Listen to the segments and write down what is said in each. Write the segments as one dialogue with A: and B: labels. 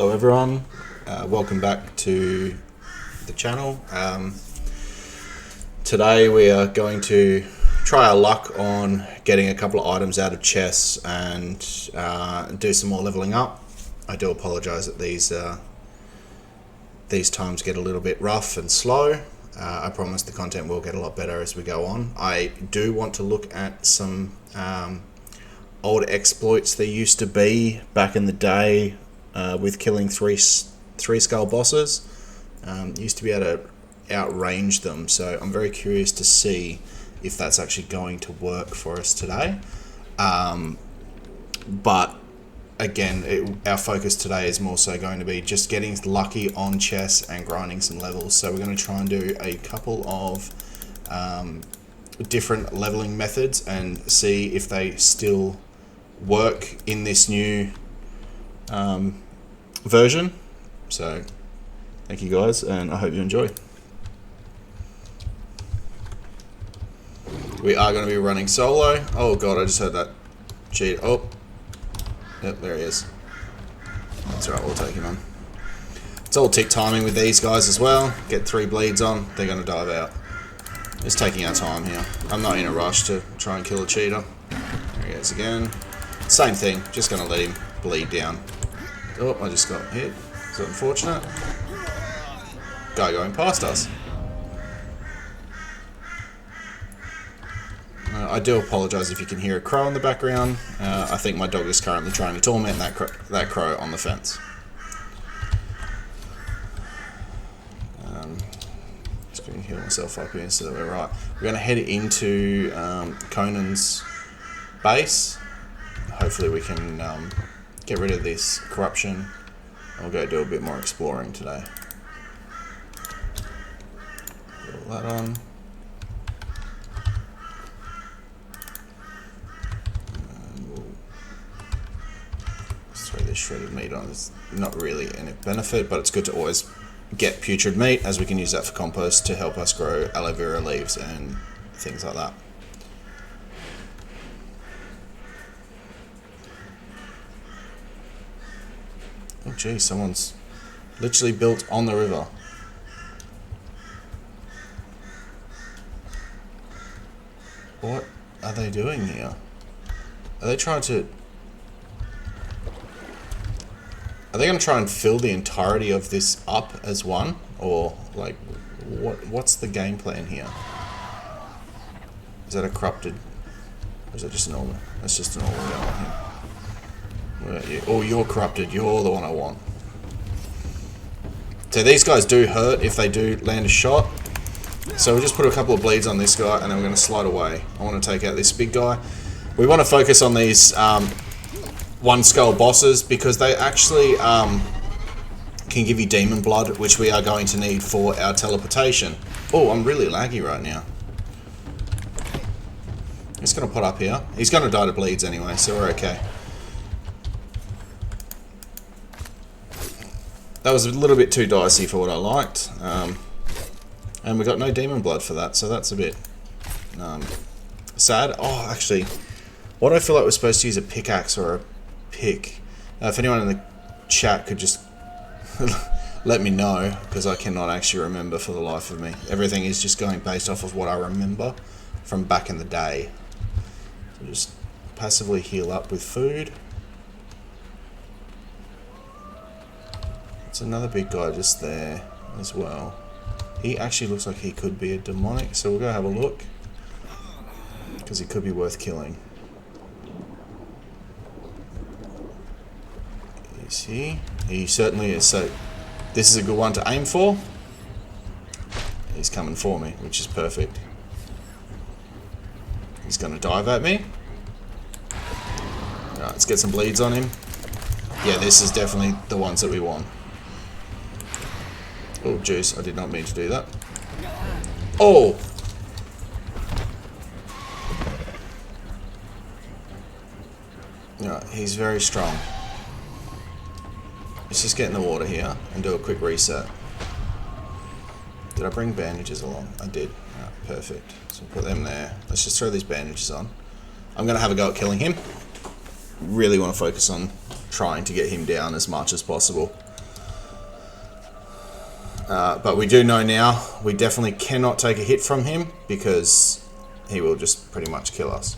A: Hello everyone, welcome back to the channel. Today we are going to try our luck on getting a couple of items out of chests and do some more leveling up. I do apologise that these times get a little bit rough and slow. I promise the content will get a lot better as we go on. I do want to look at some old exploits there used to be back in the day with killing three skull bosses. Used to be able to outrange them, so I'm very curious to see if that's actually going to work for us today. But again, our focus today is more so going to be just getting lucky on chests and grinding some levels. So we're going to try and do a couple of different leveling methods and see if they still work in this new version. So thank you guys, and I hope you enjoy. We are going to be running solo. Oh god, I just heard that cheat. Oh, yep, there he is. That's right, we'll take him on. It's all tick timing with these guys as well. Get 3 bleeds on, they're going to dive out. Just taking our time here. I'm not in a rush to try and kill a cheater. There he is again. Same thing, just going to let him bleed down. Oh, I just got hit. Is that unfortunate? Guy going past us. I do apologise if you can hear a crow in the background. I think my dog is currently trying to torment that crow on the fence. Just going to heal myself up here so that we're right. We're going to head into Conan's base. Hopefully we can get rid of this corruption. I'll go do a bit more exploring today. Put that on. Throw this shredded meat on. It's not really any benefit, but it's good to always get putrid meat, as we can use that for compost to help us grow aloe vera leaves and things like that. Oh geez, someone's literally built on the river. What are they doing here? Are they trying to... Are they going to try and fill the entirety of this up as one? Or, like, what's the game plan here? Is that a corrupted... Or is that just a normal? That's just a normal guy. Where are you? Oh, you're corrupted. You're the one I want. So these guys do hurt if they do land a shot. So we'll just put a couple of bleeds on this guy, and then we're going to slide away. I want to take out this big guy. We want to focus on these... one skull bosses, because they actually can give you demon blood, which we are going to need for our teleportation. Oh, I'm really laggy right now. He's going to put up here. He's going to die to bleeds anyway, so we're okay. That was a little bit too dicey for what I liked. And we got no demon blood for that, so that's a bit sad. Oh, actually, why do I feel like we're supposed to use a pickaxe or a pick? If anyone in the chat could just let me know, because I cannot actually remember for the life of me. Everything is just going based off of what I remember from back in the day. So just passively heal up with food. It's another big guy just there as well. He actually looks like he could be a demonic, so we'll go have a look, because he could be worth killing. He certainly is. So this is a good one to aim for. He's coming for me, which is perfect. He's going to dive at me. Alright, let's get some bleeds on him. Yeah, this is definitely the ones that we want. Oh jeez, I did not mean to do that. Oh! Alright, he's very strong. Let's just get in the water here and do a quick reset. Did I bring bandages along? I did. Right, perfect. So put them there. Let's just throw these bandages on. I'm going to have a go at killing him. Really want to focus on trying to get him down as much as possible. But we do know now we definitely cannot take a hit from him because he will just pretty much kill us.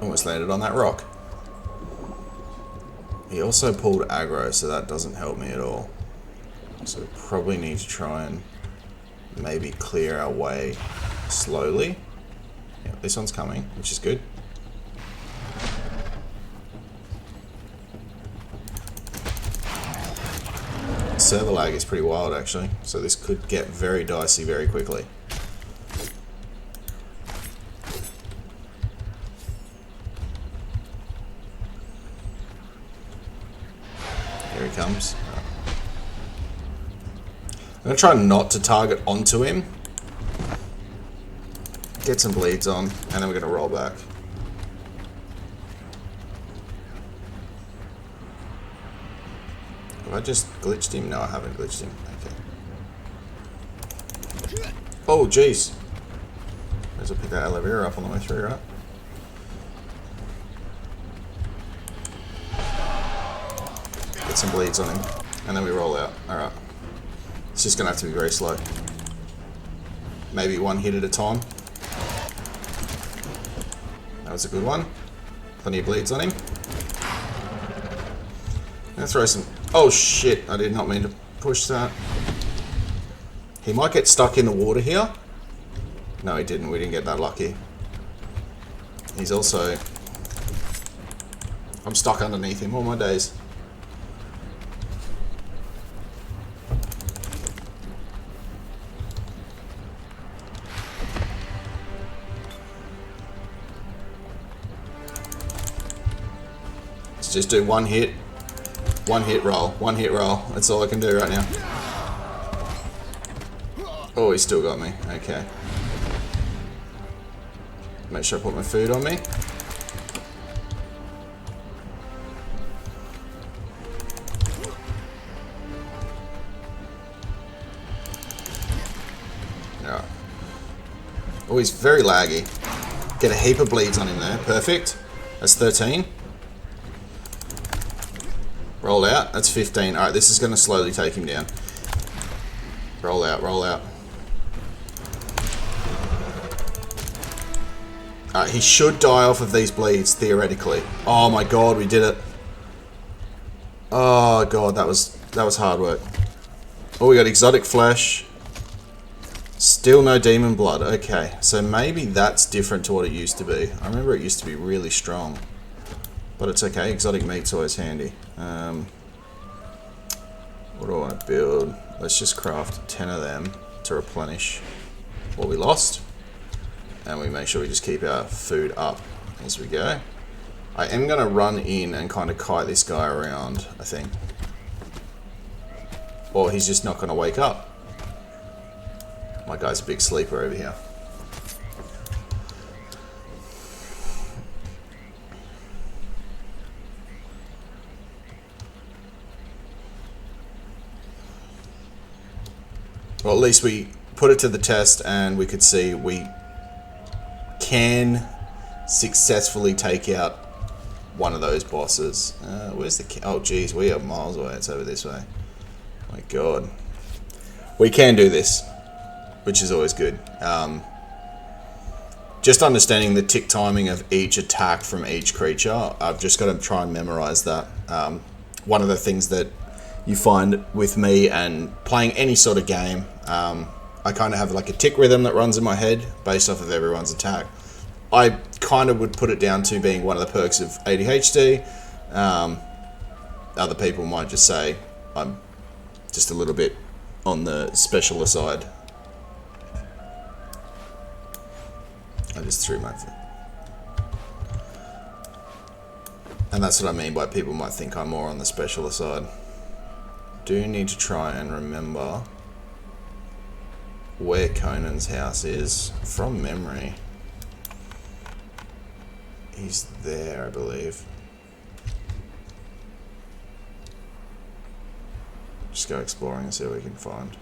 A: Almost landed on that rock. He also pulled aggro, so that doesn't help me at all. So we probably need to try and maybe clear our way slowly. Yeah, this one's coming, which is good. Server lag is pretty wild actually, so this could get very dicey very quickly. Here he comes. I'm going to try not to target onto him. Get some bleeds on, and then we're going to roll back. Have I just glitched him? No, I haven't glitched him. Okay. Oh, jeez. Might as well pick that elevator up on the way through, right? Get some bleeds on him, and then we roll out. Alright. It's just going to have to be very slow. Maybe one hit at a time. That was a good one. Plenty of bleeds on him. I'm going to throw some... Oh shit, I did not mean to push that. He might get stuck in the water here. No, he didn't. We didn't get that lucky. He's also... I'm stuck underneath him all my days. Let's just do one hit roll. That's all I can do right now. Oh, he's still got me. Okay. Make sure I put my food on me. Alright. Oh, he's very laggy. Get a heap of bleeds on him there. Perfect. That's 13. Roll out. That's 15. Alright, this is going to slowly take him down. Roll out, roll out. Alright, he should die off of these bleeds, theoretically. Oh my god, we did it. Oh god, that was hard work. Oh, we got exotic flesh. Still no demon blood. Okay, so maybe that's different to what it used to be. I remember it used to be really strong. But it's okay, exotic meat's always handy. What do I want to build? Let's just craft 10 of them to replenish what we lost. And we make sure we just keep our food up as we go. I am going to run in and kind of kite this guy around, I think. Or he's just not going to wake up. My guy's a big sleeper over here. Well, at least we put it to the test and we could see we can successfully take out one of those bosses. Where's the... Oh, geez, we are miles away. It's over this way. My god. We can do this, which is always good. Just understanding the tick timing of each attack from each creature, I've just got to try and memorize that. One of the things that you find with me and playing any sort of game, I kind of have like a tick rhythm that runs in my head based off of everyone's attack. I kind of would put it down to being one of the perks of ADHD. Other people might just say I'm just a little bit on the specialer side. I just threw my foot. And that's what I mean by people might think I'm more on the specialer side. Do need to try and remember where Conan's house is from memory. He's there, I believe. Just go exploring and see what we can find.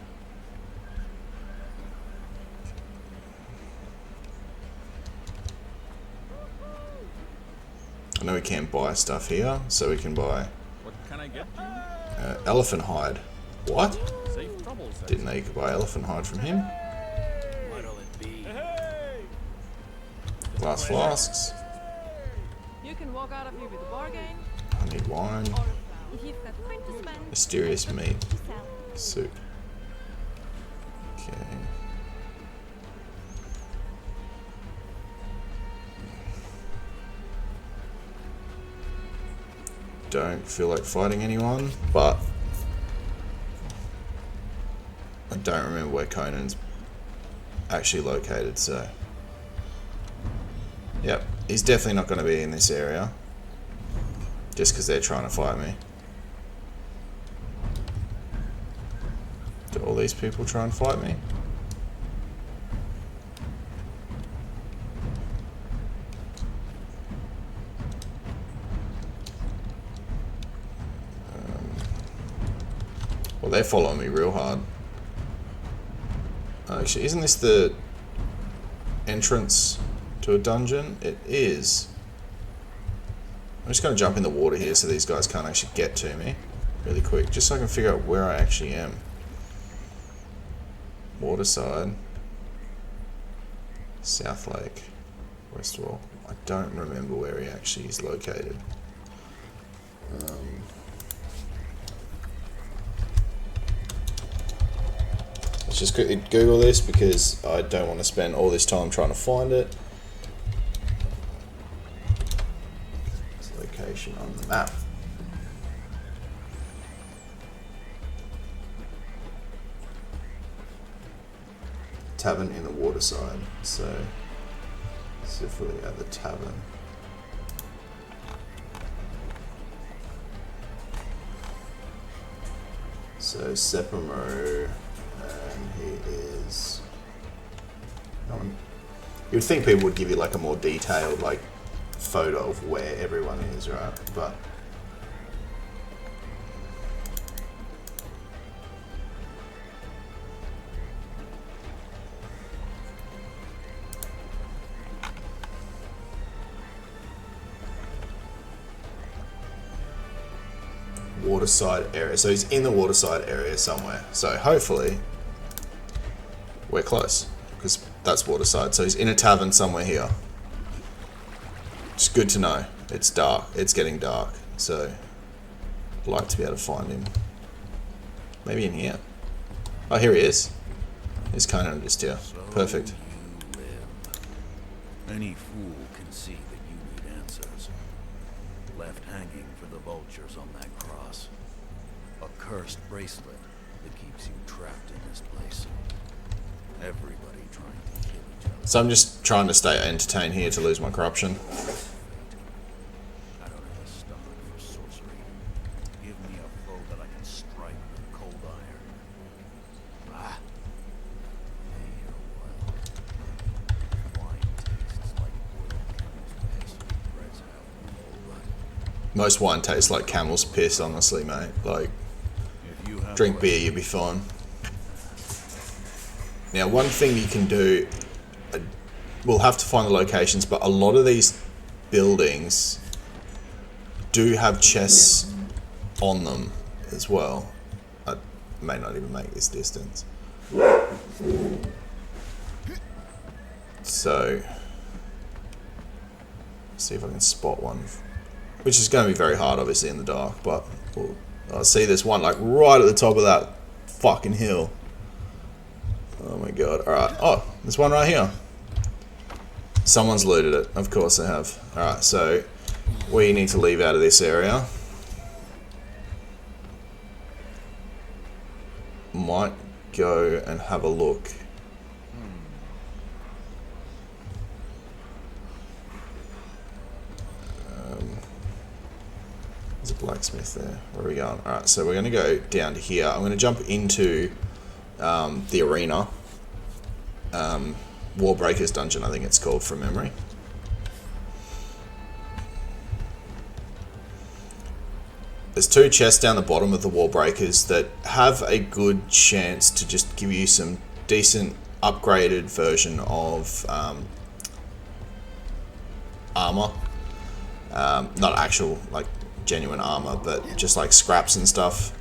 A: I know we can't buy stuff here, so we can buy
B: What can I get you?
A: elephant hide. What?
B: Safe troubles.
A: Didn't know you could buy elephant hide from him.
C: What'll it be?
A: Glass flasks.
D: You can walk out of here with a bargain.
A: I need wine.
D: If you've got coin to spend,
A: Mysterious meat.
D: to sell.
A: Soup. Okay. Don't feel like fighting anyone, but I don't remember where Conan's actually located, so yep, he's definitely not going to be in this area just because they're trying to fight me. Do all these people try and fight me? Well, they're following me real hard. Actually, isn't this the entrance to a dungeon? It is. I'm just going to jump in the water here so these guys can't actually get to me really quick, just so I can figure out where I actually am. Waterside. South Lake. Westwall. I don't remember where he actually is located. Let's just quickly Google this because I don't want to spend all this time trying to find it. It's location on the map. Tavern in the waterside. So, specifically at the tavern. So, Sepamo. He is. You would think people would give you like a more detailed like photo of where everyone is, right? But waterside area. So he's in the waterside area somewhere. So hopefully we're close, because that's waterside. So he's in a tavern somewhere here. It's good to know. It's dark. It's getting dark. So I'd like to be able to find him. Maybe in here. Oh, here he is. He's kind of just here. Perfect.
C: You live. Any fool can see that you need answers. Left hanging for the vultures on that cross. A cursed bracelet that keeps you trapped in this place. Everybody trying to kill each other.
A: So I'm just trying to stay entertained here to lose my corruption.
C: I don't have a stomach for sorcery. Give me a foe that I can strike with cold iron. Ah. Wine tastes like boiled camel's piss. Bread's out no blood.
A: Most wine tastes like camel's piss, honestly, mate. Like,
C: If you have
A: drink beer, you'll be fine. Now, one thing you can do, we'll have to find the locations, but a lot of these buildings do have chests on them as well. I may not even make this distance. So, see if I can spot one, which is going to be very hard, obviously, in the dark, but I'll see this one, like, right at the top of that fucking hill. Oh my god. Alright. Oh, there's one right here. Someone's looted it. Of course they have. Alright, so we need to leave out of this area. Might go and have a look. There's a blacksmith there. Where are we going? Alright, so we're going to go down to here. I'm going to jump into the arena. Warbreaker's Dungeon, I think it's called from memory. there's 2 chests down the bottom of the wall breakers that have a good chance to just give you some decent upgraded version of armor. Not actual, like, genuine armor, but just like scraps and stuff,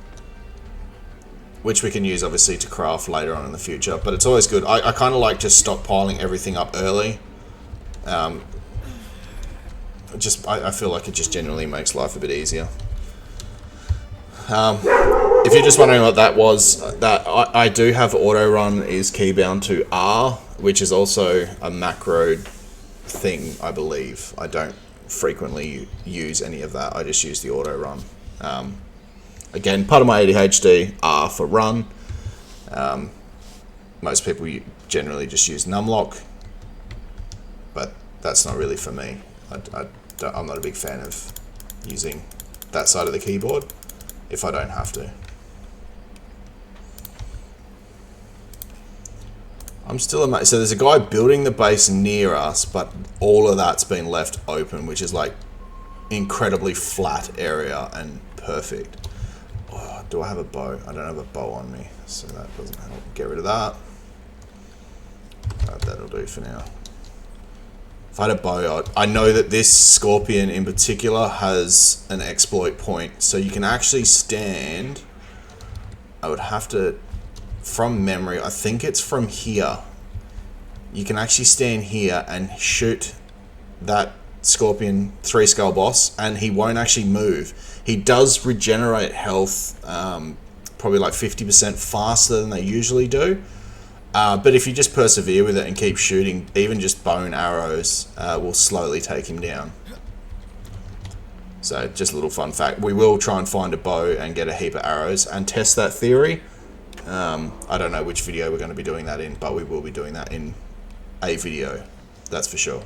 A: which we can use obviously to craft later on in the future. But it's always good. I kind of like just stockpiling everything up early. I feel like it just generally makes life a bit easier. If you're just wondering what that was, that I do have auto run is keybound to R, which is also a macro thing, I believe. I don't frequently use any of that. I just use the auto run. Again, part of my ADHD, R for run. Most people generally just use numlock, but that's not really for me. I'm not a big fan of using that side of the keyboard if I don't have to. I'm still amazed. So there's a guy building the base near us, but all of that's been left open, which is like incredibly flat area and perfect. Oh, do I have a bow? I don't have a bow on me, so that doesn't help. Get rid of that. That'll do for now. If I had a bow, I know that this scorpion in particular has an exploit point, so you can actually stand. I would have to, from memory, I think it's from here. You can actually stand here and shoot that scorpion 3 skull boss, and he won't actually move. He does regenerate health probably like 50% faster than they usually do. But if you just persevere with it and keep shooting, even just bone arrows will slowly take him down. So just a little fun fact. We will try and find a bow and get a heap of arrows and test that theory. I don't know which video we're going to be doing that in, but we will be doing that in a video. That's for sure.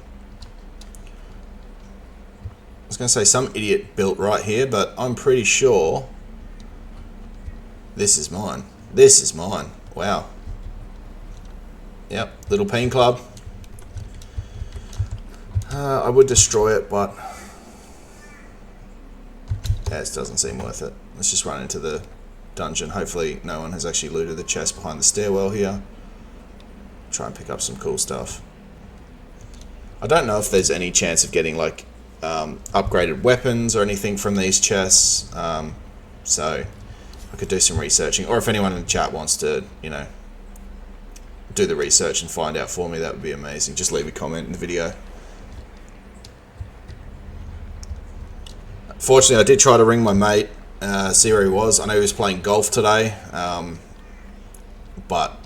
A: I was going to say some idiot built right here, but I'm pretty sure this is mine. This is mine. Wow. Yep, little peen club. I would destroy it, but yeah, it doesn't seem worth it. Let's just run into the dungeon. Hopefully no one has actually looted the chest behind the stairwell here. Try and pick up some cool stuff. I don't know if there's any chance of getting like upgraded weapons or anything from these chests. So I could do some researching, or if anyone in the chat wants to, you know, do the research and find out for me, that would be amazing. Just leave a comment in the video. Fortunately, I did try to ring my mate, see where he was. I know he was playing golf today, but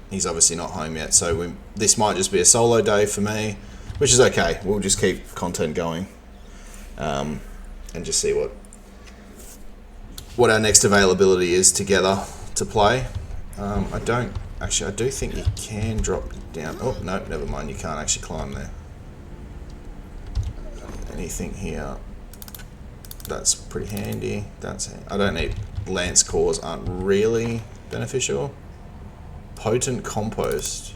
A: he's obviously not home yet, so this might just be a solo day for me, which is okay. We'll just keep content going and just see what our next availability is together to play. Actually, I do think you can drop down. Oh, no, never mind. You can't actually climb there. Anything here? That's pretty handy. I don't need lance cores. Aren't really beneficial. Potent compost.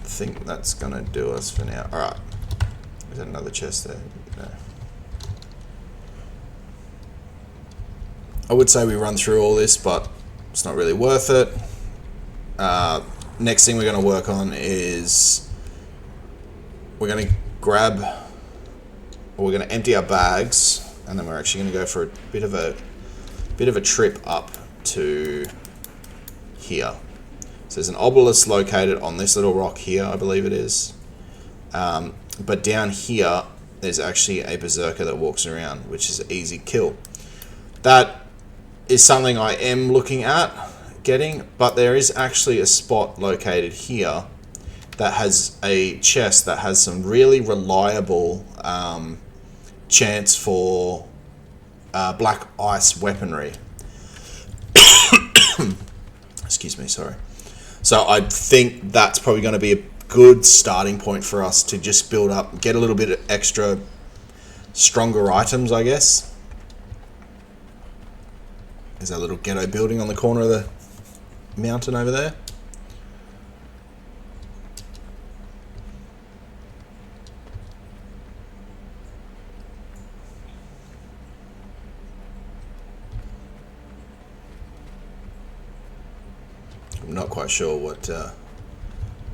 A: I think that's gonna do us for now. All right. There's another chest there. No. I would say we run through all this, but it's not really worth it. Next thing we're going to work on is we're going to empty our bags, and then we're actually going to go for a bit of a trip up to here. So there's an obelisk located on this little rock here, I believe it is. But down here, there's actually a berserker that walks around, which is an easy kill. That is something I am looking at getting, but there is actually a spot located here that has a chest that has some really reliable chance for black ice weaponry. Excuse me, sorry. So I think that's probably going to be a good starting point for us to just build up, get a little bit of extra stronger items, I guess. There's that little ghetto building on the corner of the mountain over there. I'm not quite sure what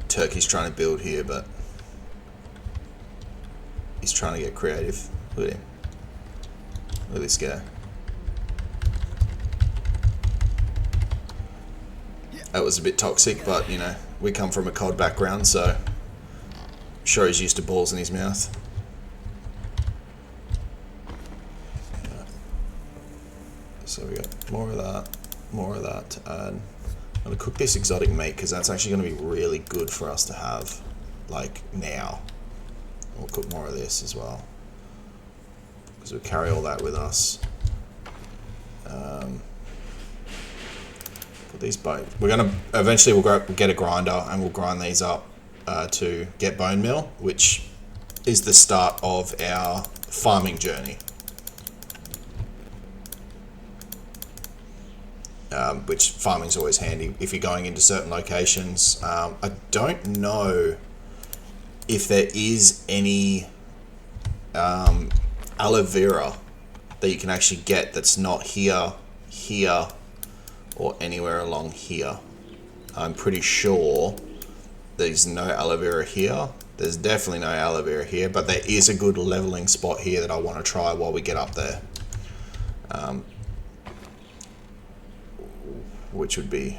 A: Turkey's trying to build here, but he's trying to get creative. Look at him. Look at this guy. That was a bit toxic, but you know, we come from a COD background, so I'm sure he's used to balls in his mouth. So we got more of that to add. I'm going to cook this exotic meat because that's actually going to be really good for us to have, like, now. We'll cook more of this as well because we carry all that with us. Put these bones. We're going to eventually we'll get a grinder and we'll grind these up to get bone meal, which is the start of our farming journey. Which farming is always handy if you're going into certain locations. I don't know if there is any aloe vera that you can actually get that's not here, or anywhere along here. I'm pretty sure there's no aloe vera here. There's definitely no aloe vera here, but there is a good leveling spot here that I want to try while we get up there. Which would be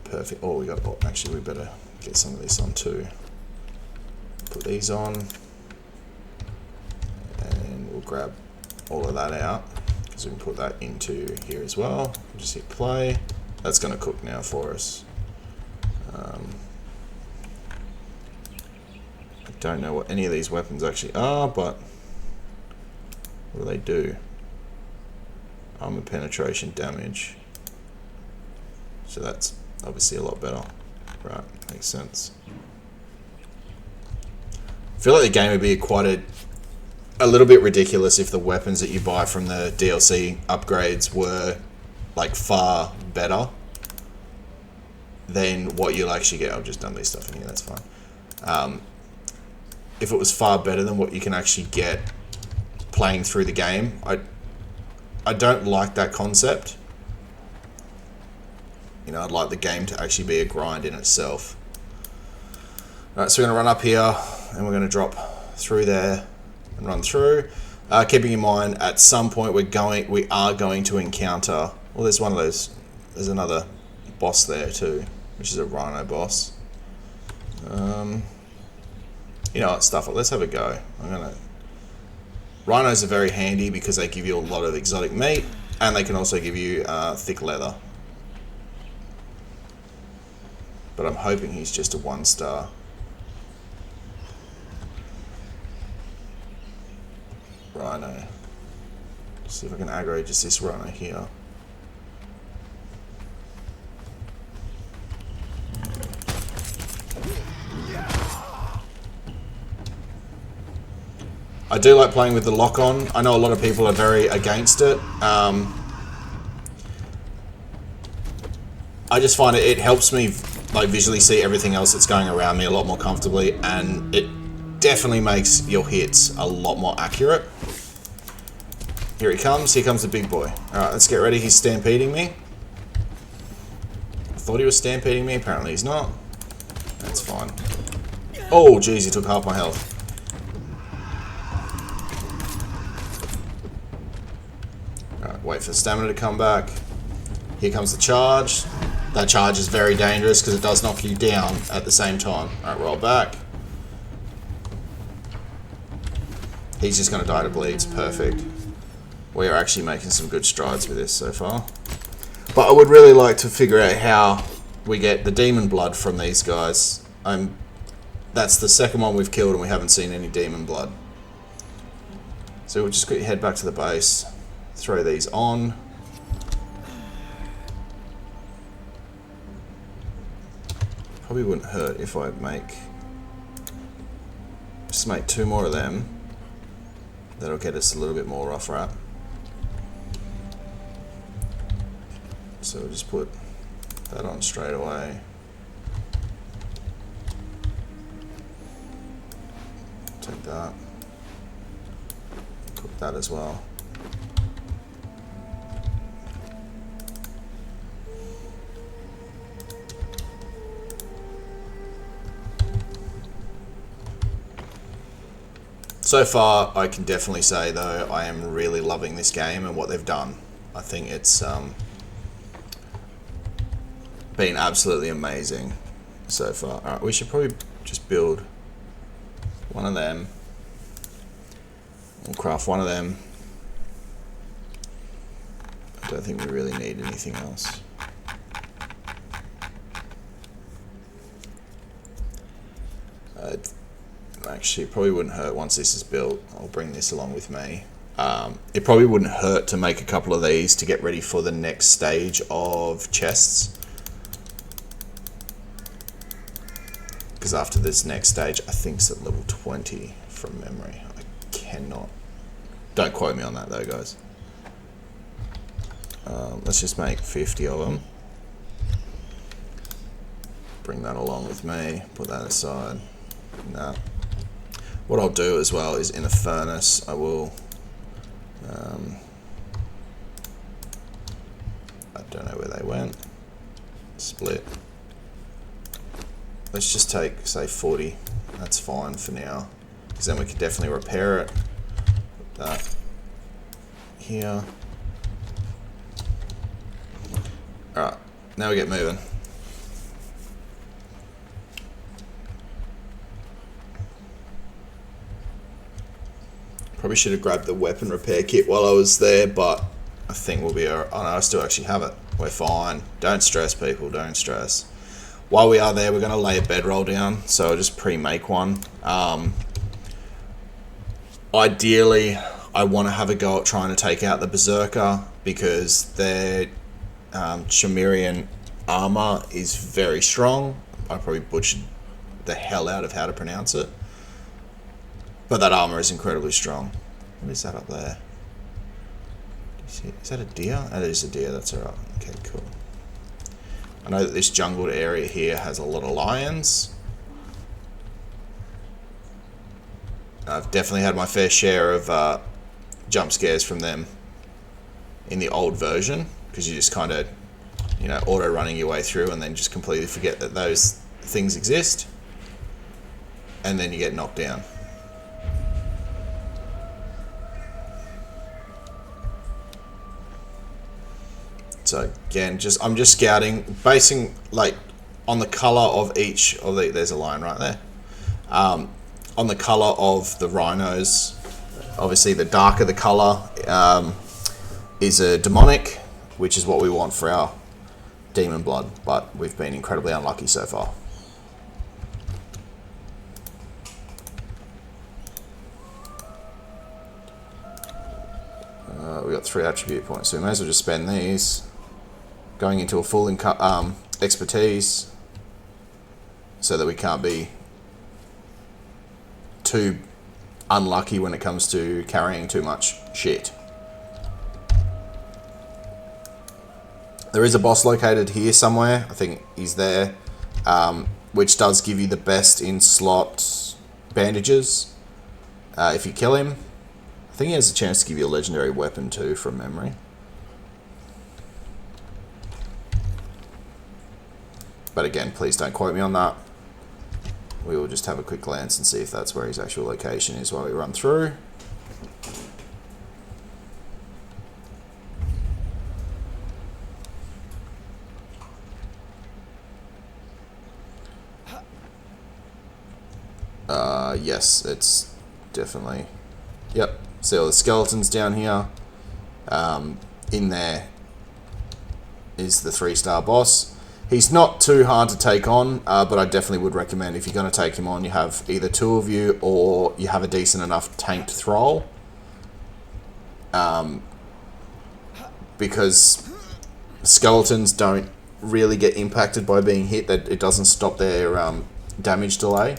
A: perfect. Oh, actually we better get some of this on too. Put these on, and we'll grab all of that out because we can put that into here as well. Just hit play. That's going to cook now for us. I don't know what any of these weapons actually are, but what do they do? Armor penetration damage. So that's obviously a lot better. Right, makes sense. I feel like the game would be quite a little bit ridiculous if the weapons that you buy from the DLC upgrades were like far better than what you'll actually get. I've just done this stuff in here, that's fine. If it was far better than what you can actually get playing through the game, I don't like that concept. You know, I'd like the game to actually be a grind in itself. Alright, so we're going to run up here and we're going to drop through there and run through. Keeping in mind, at some point we are going to encounter, well, there's one of those, there's another boss there too, which is a rhino boss. You know what, stuff it, let's have a go. Rhinos are very handy because they give you a lot of exotic meat and they can also give you thick leather. But I'm hoping he's just a 1-star. Rhino. See if I can aggro just this rhino here. I do like playing with the lock-on. I know a lot of people are very against it. I just find it helps me like visually see everything else that's going around me a lot more comfortably, and it definitely makes your hits a lot more accurate. Here he comes the big boy. Alright, let's get ready, he's stampeding me. I thought he was stampeding me, apparently he's not. That's fine. Oh jeez, he took half my health. Alright, wait for the stamina to come back. Here comes the charge. That charge is very dangerous because it does knock you down at the same time. Alright, roll back. He's just going to die to bleeds. Perfect. We are actually making some good strides with this so far. But I would really like to figure out how we get the demon blood from these guys. That's the second one we've killed and we haven't seen any demon blood. So we'll just quickly head back to the base. Throw these on. Probably wouldn't hurt if I just make 2 more of them. That'll get us a little bit more rough wrap. So we'll just put that on straight away. Take that. Cook that as well. So far, I can definitely say, though, I am really loving this game and what they've done. I think it's been absolutely amazing so far. Alright, we should probably just build one of them. We'll craft one of them. I don't think we really need anything else. Actually, it probably wouldn't hurt once this is built. I'll bring this along with me. It probably wouldn't hurt to make a couple of these to get ready for the next stage of chests. Because after this next stage, I think it's at level 20 from memory. I cannot. Don't quote me on that though, guys. Let's just make 50 of them. Bring that along with me. Put that aside. No. What I'll do as well is in a furnace, I will. I don't know where they went. Split. Let's just take, say, 40. That's fine for now, because then we can definitely repair it. Put that here. Alright, now we get moving. Probably should have grabbed the weapon repair kit while I was there, but I think we'll be alright. Oh no, I still actually have it. We're fine. Don't stress, people. Don't stress. While we are there, we're going to lay a bedroll down, so I'll just pre-make one. Ideally, I want to have a go at trying to take out the Berserker, because their Chimerian armor is very strong. I probably butchered the hell out of how to pronounce it. But that armor is incredibly strong. What is that up there? Is that a deer? That is a deer, that's alright. Okay, cool. I know that this jungled area here has a lot of lions. I've definitely had my fair share of jump scares from them in the old version, because you just kind of, you know, auto running your way through and then just completely forget that those things exist, and then you get knocked down. So again, I'm just scouting, basing like on the color of each of the. There's a lion right there. On the color of the rhinos, obviously the darker the color is a demonic, which is what we want for our demon blood. But we've been incredibly unlucky so far. We got 3 attribute points, so we may as well just spend these. Going into a full expertise, so that we can't be too unlucky when it comes to carrying too much shit. There is a boss located here somewhere. I think he's there, which does give you the best in slot bandages if you kill him. I think he has a chance to give you a legendary weapon too, from memory. But again, please don't quote me on that. We will just have a quick glance and see if that's where his actual location is while we run through. Yes, it's definitely... Yep, see all the skeletons down here. In there is the 3-star boss. He's not too hard to take on, but I definitely would recommend, if you're going to take him on, you have either 2 of you or you have a decent enough tanked thrall. Because skeletons don't really get impacted by being hit. That it doesn't stop their damage delay.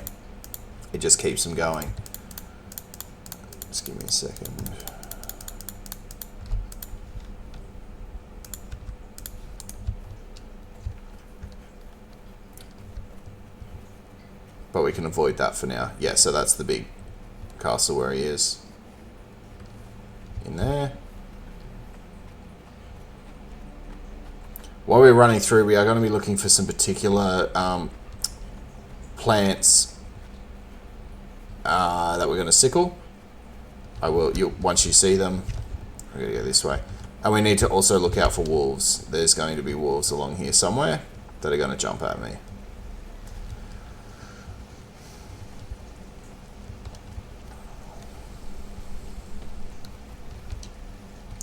A: It just keeps them going. Just give me a second. But we can avoid that for now. Yeah, so that's the big castle where he is. In there. While we're running through, we are going to be looking for some particular plants that we're going to sickle. I will. Once you see them, we're gonna go this way, and we need to also look out for wolves. There's going to be wolves along here somewhere that are going to jump at me.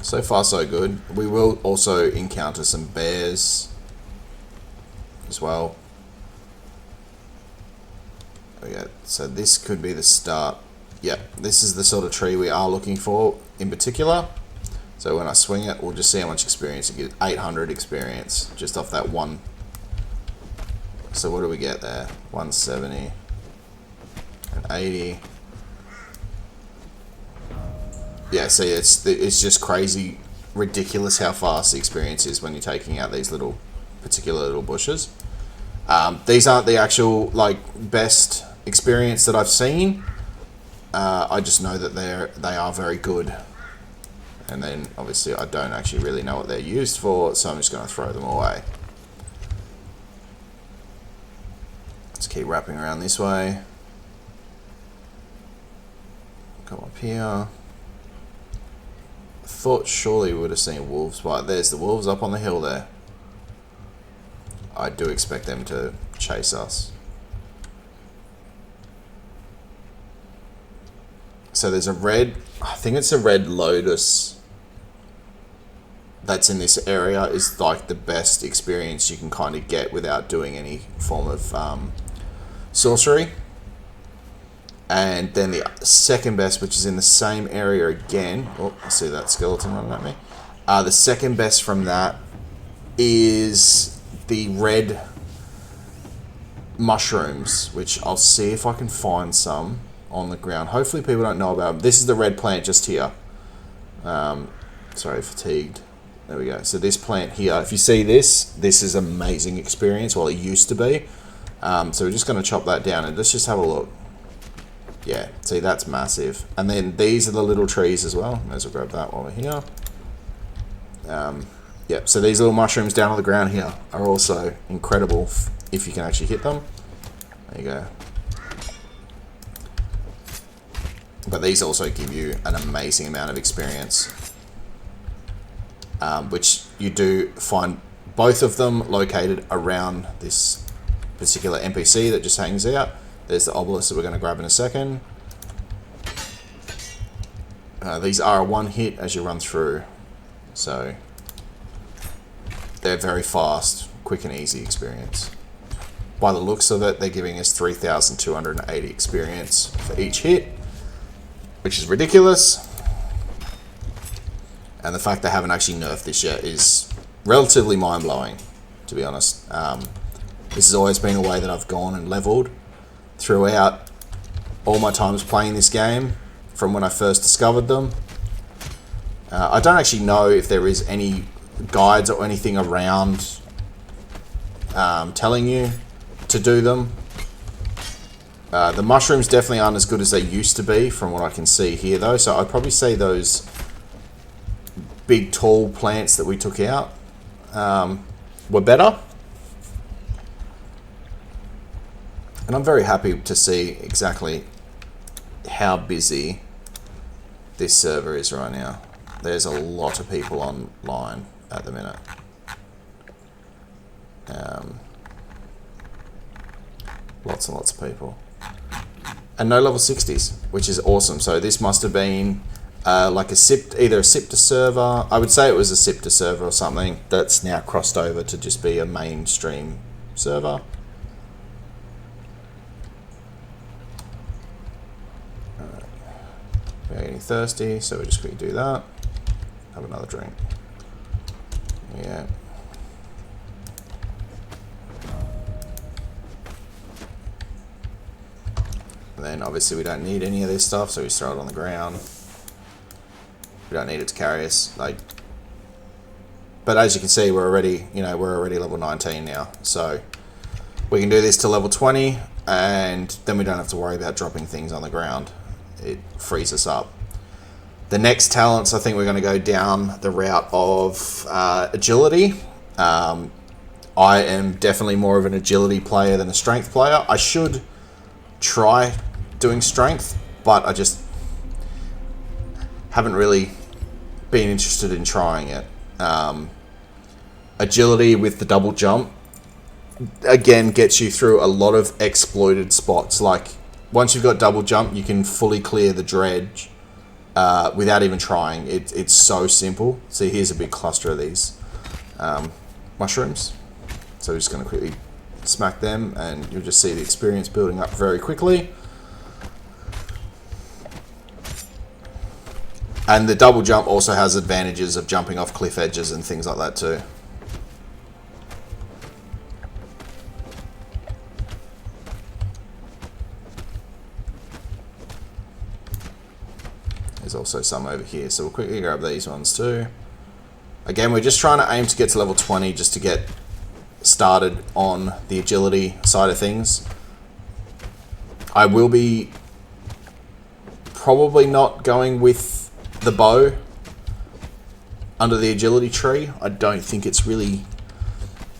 A: So far, so good. We will also encounter some bears as well. Okay, so this could be the start. Yeah, this is the sort of tree we are looking for in particular. So when I swing it, we'll just see how much experience it gives. 800 experience just off that one. So what do we get there? 170 and 80. Yeah, see, it's just crazy, ridiculous how fast the experience is when you're taking out these particular little bushes. These aren't the actual best experience that I've seen. I just know that they are very good. And then obviously I don't actually really know what they're used for, so I'm just going to throw them away. Let's keep wrapping around this way. Come up here. I thought surely we would have seen wolves, but there's the wolves up on the hill there. I do expect them to chase us. So there's a red, I think it's a red lotus that's in this area, is like the best experience you can kind of get without doing any form of sorcery. And then the second best, which is in the same area again. Oh, I see that skeleton running at me. The second best from that is the red mushrooms, which I'll see if I can find some on the ground. Hopefully people don't know about them. This is the red plant just here. Sorry, fatigued. There we go. So this plant here, if you see this is amazing experience. Well, it used to be. So we're just going to chop that down and let's just have a look. Yeah, see, that's massive. And then these are the little trees as well. May as well grab that while we're here. Yeah, so these little mushrooms down on the ground here are also incredible if you can actually hit them. There you go. But these also give you an amazing amount of experience. Which you do find both of them located around this particular NPC that just hangs out. There's the obelisk that we're going to grab in a second. These are a one hit as you run through. So they're very fast, quick and easy experience. By the looks of it, they're giving us 3,280 experience for each hit, which is ridiculous. And the fact they haven't actually nerfed this yet is relatively mind-blowing, to be honest. This has always been a way that I've gone and leveled throughout all my times playing this game from when I first discovered them. I don't actually know if there is any guides or anything around telling you to do them. The mushrooms definitely aren't as good as they used to be from what I can see here though, so I'd probably say those big tall plants that we took out were better. And I'm very happy to see exactly how busy this server is right now. There's a lot of people online at the minute. Lots and lots of people. And no level 60s, which is awesome. So this must have been like either a SIPTA server. I would say it was a SIPTA server or something that's now crossed over to just be a mainstream server. We're getting thirsty, so we'll just quickly do that. Have another drink. Yeah. And then obviously we don't need any of this stuff, so we throw it on the ground. We don't need it to carry us. But as you can see, we're already level 19 now. So we can do this to level 20, and then we don't have to worry about dropping things on the ground. It frees us up. The next talents, I think we're going to go down the route of agility. I am definitely more of an agility player than a strength player. I should try doing strength, but haven't really been interested in trying it. Agility with the double jump, again, gets you through a lot of exploited spots. Like, once you've got double jump, you can fully clear the dredge without even trying. It's so simple. See, here's a big cluster of these mushrooms. So we're just going to quickly smack them, and you'll just see the experience building up very quickly. And the double jump also has advantages of jumping off cliff edges and things like that too. There's also some over here, so we'll quickly grab these ones too. Again, we're just trying to aim to get to level 20 just to get started on the agility side of things. I will be probably not going with the bow under the agility tree. I don't think it's really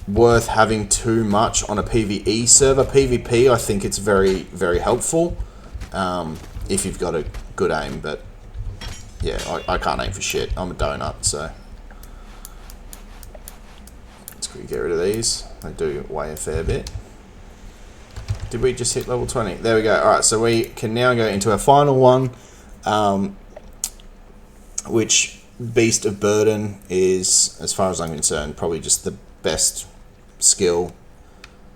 A: worth having too much on a PvE server. PvP, I think it's very, very helpful if you've got a good aim, but yeah, I can't aim for shit. I'm a donut, so let's quickly get rid of these. They do weigh a fair bit. Did we just hit level 20? There we go. Alright, so we can now go into our final one, which Beast of Burden is, as far as I'm concerned, probably just the best skill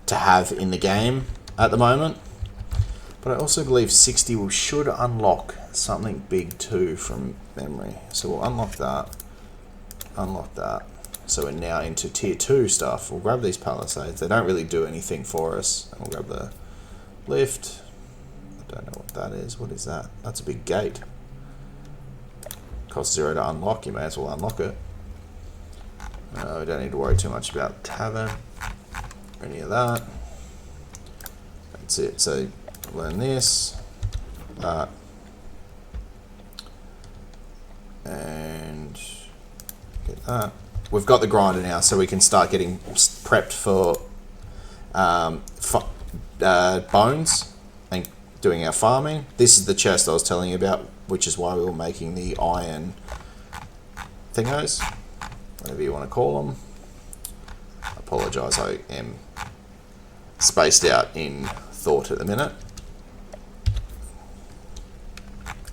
A: to have in the game at the moment. But I also believe 60 should unlock something big too from memory. So we'll unlock that. Unlock that. So we're now into tier 2 stuff. We'll grab these palisades. They don't really do anything for us. And we'll grab the lift. I don't know what that is. What is that? That's a big gate. Costs 0 to unlock. You may as well unlock it. We don't need to worry too much about tavern or any of that. That's it. So learn this, that, and get that. We've got the grinder now, so we can start getting prepped for bones and doing our farming. This is the chest I was telling you about, which is why we were making the iron thingos, whatever you want to call them. I apologise, I am spaced out in thought at the minute.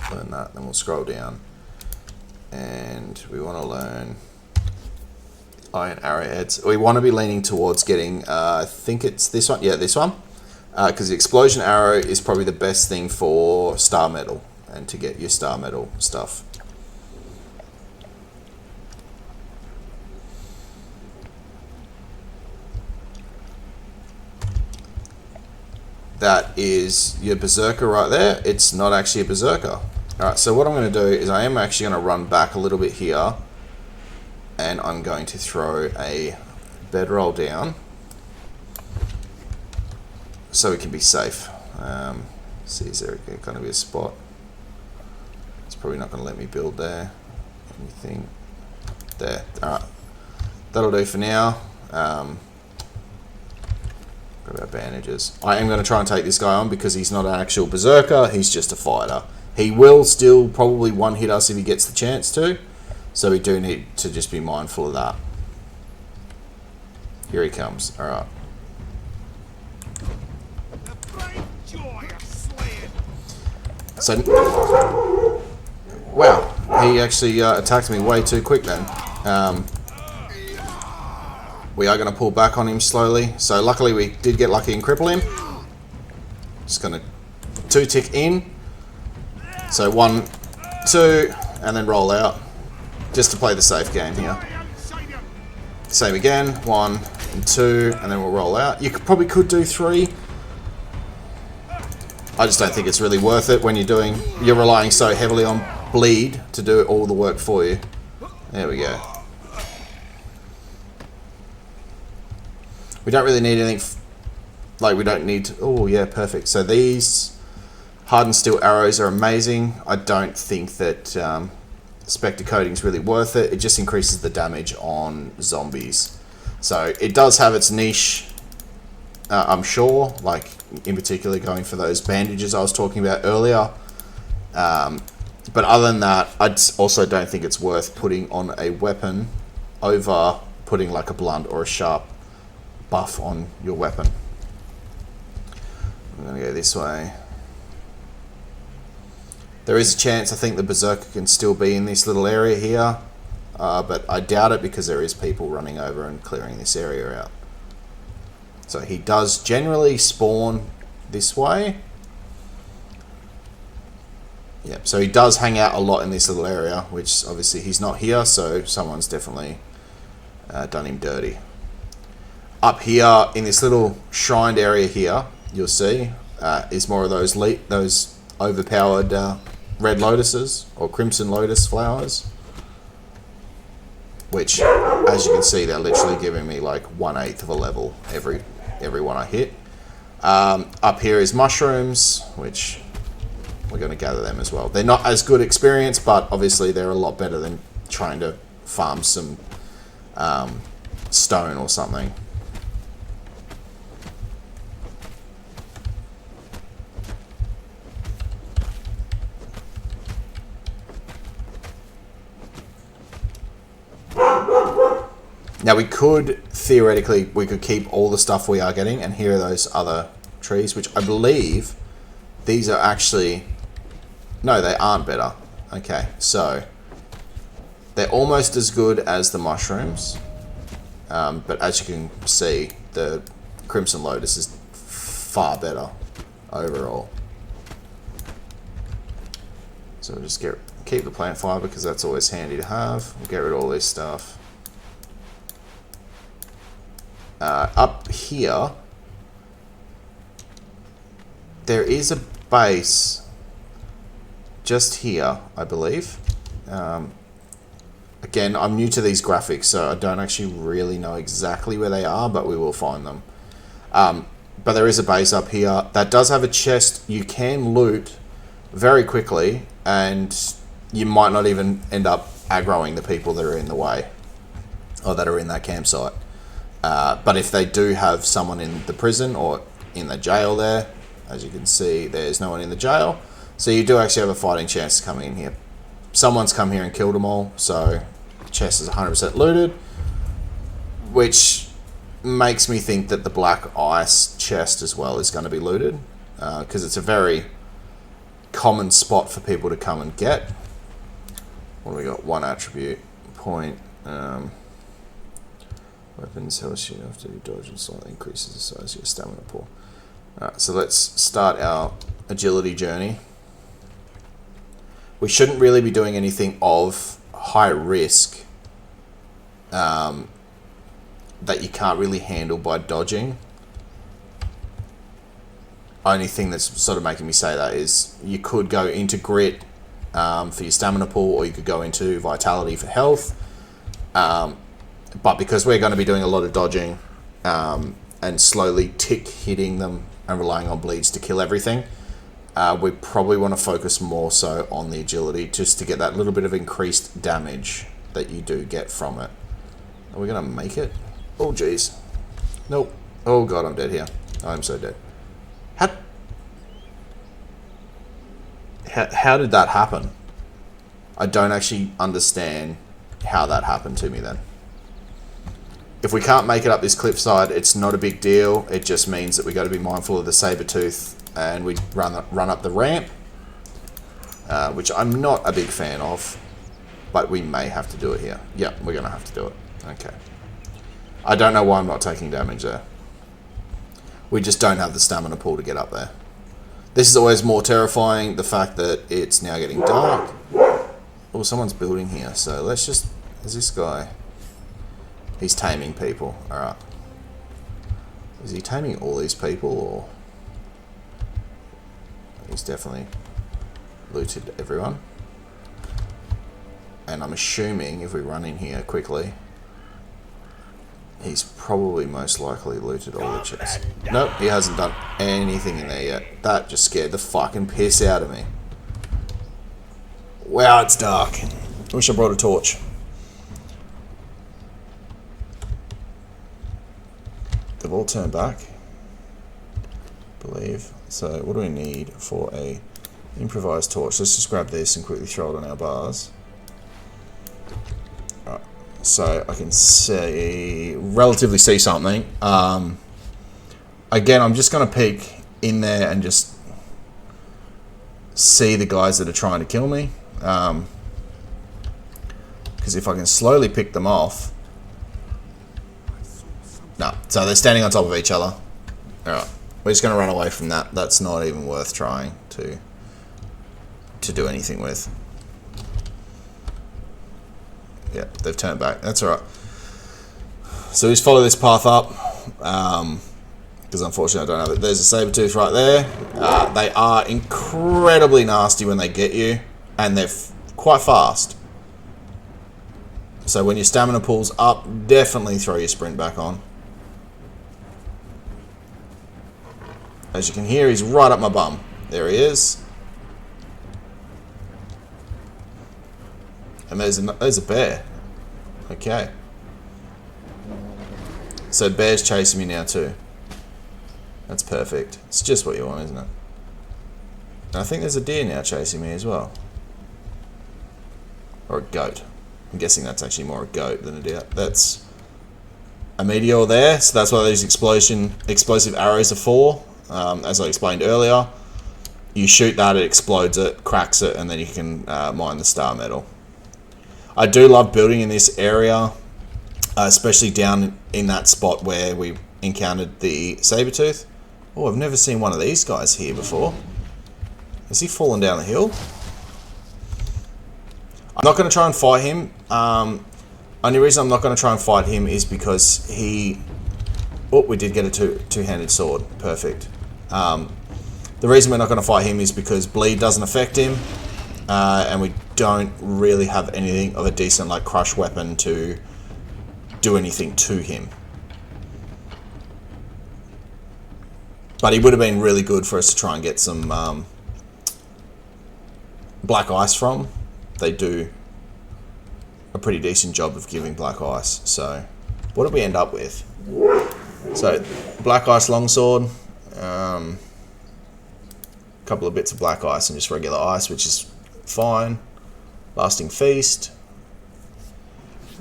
A: Learn that, then we'll scroll down, and we want to learn iron arrowheads. We want to be leaning towards getting, I think it's this one, yeah, this one, because the explosion arrow is probably the best thing for star metal and to get your star metal stuff. That is your berserker right there. It's not actually a berserker. Alright, so what I'm going to do is I am actually going to run back a little bit here, and I'm going to throw a bedroll down so we can be safe. See, is there going to be a spot? It's probably not going to let me build there. Anything there. Alright, that'll do for now. Grab our bandages. I am going to try and take this guy on because he's not an actual berserker, he's just a fighter. He will still probably one-hit us if he gets the chance to, so we do need to just be mindful of that. Here he comes. Alright. So, wow, he actually attacked me way too quick then. We are going to pull back on him slowly. So luckily we did get lucky and cripple him. Just going to 2-tick in. So 1, 2, and then roll out. Just to play the safe game here. Same again. 1 and 2, and then we'll roll out. You probably could do 3. I just don't think it's really worth it when you're relying so heavily on bleed to do all the work for you. There we go. We don't really need anything, we don't need to, oh yeah, perfect. So these hardened steel arrows are amazing. I don't think that Spectre coating is really worth it. It just increases the damage on zombies. So it does have its niche, I'm sure, like in particular going for those bandages I was talking about earlier. But other than that, I also don't think it's worth putting on a weapon over putting like a blunt or a sharp buff on your weapon. I'm going to go this way. There is a chance, I think the Berserker can still be in this little area here. But I doubt it because there is people running over and clearing this area out. So he does generally spawn this way. Yep, so he does hang out a lot in this little area, which obviously he's not here, so someone's definitely done him dirty. Up here in this little shrined area here, you'll see, is more of those overpowered red lotuses or crimson lotus flowers. Which, as you can see, they're literally giving me like 1/8 of a level every one I hit. Up here is mushrooms, which we're going to gather them as well. They're not as good experience, but obviously they're a lot better than trying to farm some stone or something. Now we could, theoretically, we could keep all the stuff we are getting, and here are those other trees, which I believe these are actually, no, they aren't better. Okay, so they're almost as good as the mushrooms, but as you can see, the Crimson Lotus is far better overall. So we'll just keep the plant fiber because that's always handy to have. We'll get rid of all this stuff. Up here, there is a base just here, I believe. Again, I'm new to these graphics, so I don't actually really know exactly where they are, but we will find them. But there is a base up here that does have a chest you can loot very quickly, and you might not even end up aggroing the people that are in the way or that are in that campsite. But if they do have someone in the prison or in the jail there, as you can see, there's no one in the jail. So you do actually have a fighting chance to come in here. Someone's come here and killed them all, so the chest is 100% looted, which makes me think that the black ice chest as well is going to be looted, because it's a very common spot for people to come and get. What do we got? One attribute point. Weapons health you after you dodge and slightly increases the size of your stamina pool. Alright, so let's start our agility journey. We shouldn't really be doing anything of high risk that you can't really handle by dodging. Only thing that's sort of making me say that is you could go into grit for your stamina pool, or you could go into vitality for health. But because we're going to be doing a lot of dodging and slowly tick hitting them and relying on bleeds to kill everything, we probably want to focus more so on the agility just to get that little bit of increased damage that you do get from it. Are we going to make it? Oh, jeez. Nope. Oh, God, I'm dead here. I'm so dead. How did that happen? I don't actually understand how that happened to me then. If we can't make it up this cliffside, it's not a big deal. It just means that we got to be mindful of the saber-tooth and we run up the ramp, which I'm not a big fan of, but we may have to do it here. Yeah, we're going to have to do it. Okay. I don't know why I'm not taking damage there. We just don't have the stamina pool to get up there. This is always more terrifying, the fact that it's now getting dark. Oh, someone's building here, so let's just... Is this guy... He's taming people. Alright. Is he taming all these people, or... He's definitely looted everyone. And I'm assuming if we run in here quickly, he's probably most likely looted all the chests. Nope, he hasn't done anything in there yet. That just scared the fucking piss out of me. Wow, it's dark. Wish I brought a torch. They've all turned back, I believe. So what do we need for a Improvised torch. Let's just grab this and quickly throw it on our bars. Alright, so I can relatively see something. Again, I'm just going to peek in there and just see the guys that are trying to kill me. Because if I can slowly pick them off... No, so they're standing on top of each other. Alright, we're just going to run away from that. That's not even worth trying to do anything with. Yeah, they've turned back. That's alright. So we just follow this path up. Because unfortunately I don't have it. There's a saber-tooth right there. They are incredibly nasty when they get you. And they're quite fast. So when your stamina pulls up, definitely throw your sprint back on. As you can hear, he's right up my bum. There he is. And there's a bear. Okay. So bear's chasing me now too. That's perfect. It's just what you want, isn't it? And I think there's a deer now chasing me as well. Or a goat. I'm guessing that's actually more a goat than a deer. That's a meteor there, so that's what these explosive arrows are for. As I explained earlier, you shoot that, it explodes it, cracks it, and then you can mine the star metal. I do love building in this area, especially down in that spot where we encountered the saber-tooth. Oh, I've never seen one of these guys here before. Has he fallen down the hill? I'm not going to try and fight him. Only reason I'm not going to try and fight him is because he... Oh, we did get a two-handed sword. Perfect. The reason we're not going to fight him is because bleed doesn't affect him. And we don't really have anything of a decent like crush weapon to do anything to him. But he would have been really good for us to try and get some black ice from. They do a pretty decent job of giving black ice. So what did we end up with? So black ice longsword, couple of bits of black ice and just regular ice, which is fine. Lasting feast.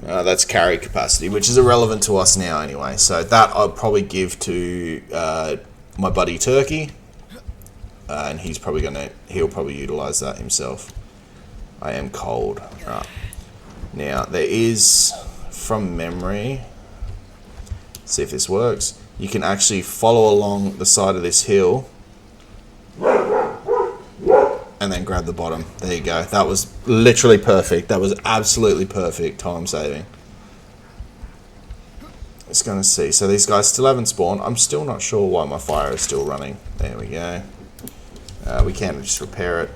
A: That's carry capacity, which is irrelevant to us now anyway. So that I'll probably give to my buddy Turkey, and he'll probably utilize that himself. I am cold. Right. Now there is, from memory, see if this works. You can actually follow along the side of this hill and then grab the bottom. There you go. That was literally perfect. That was absolutely perfect time saving. Just going to see. So these guys still haven't spawned. I'm still not sure why my fire is still running. There we go. We can just repair it.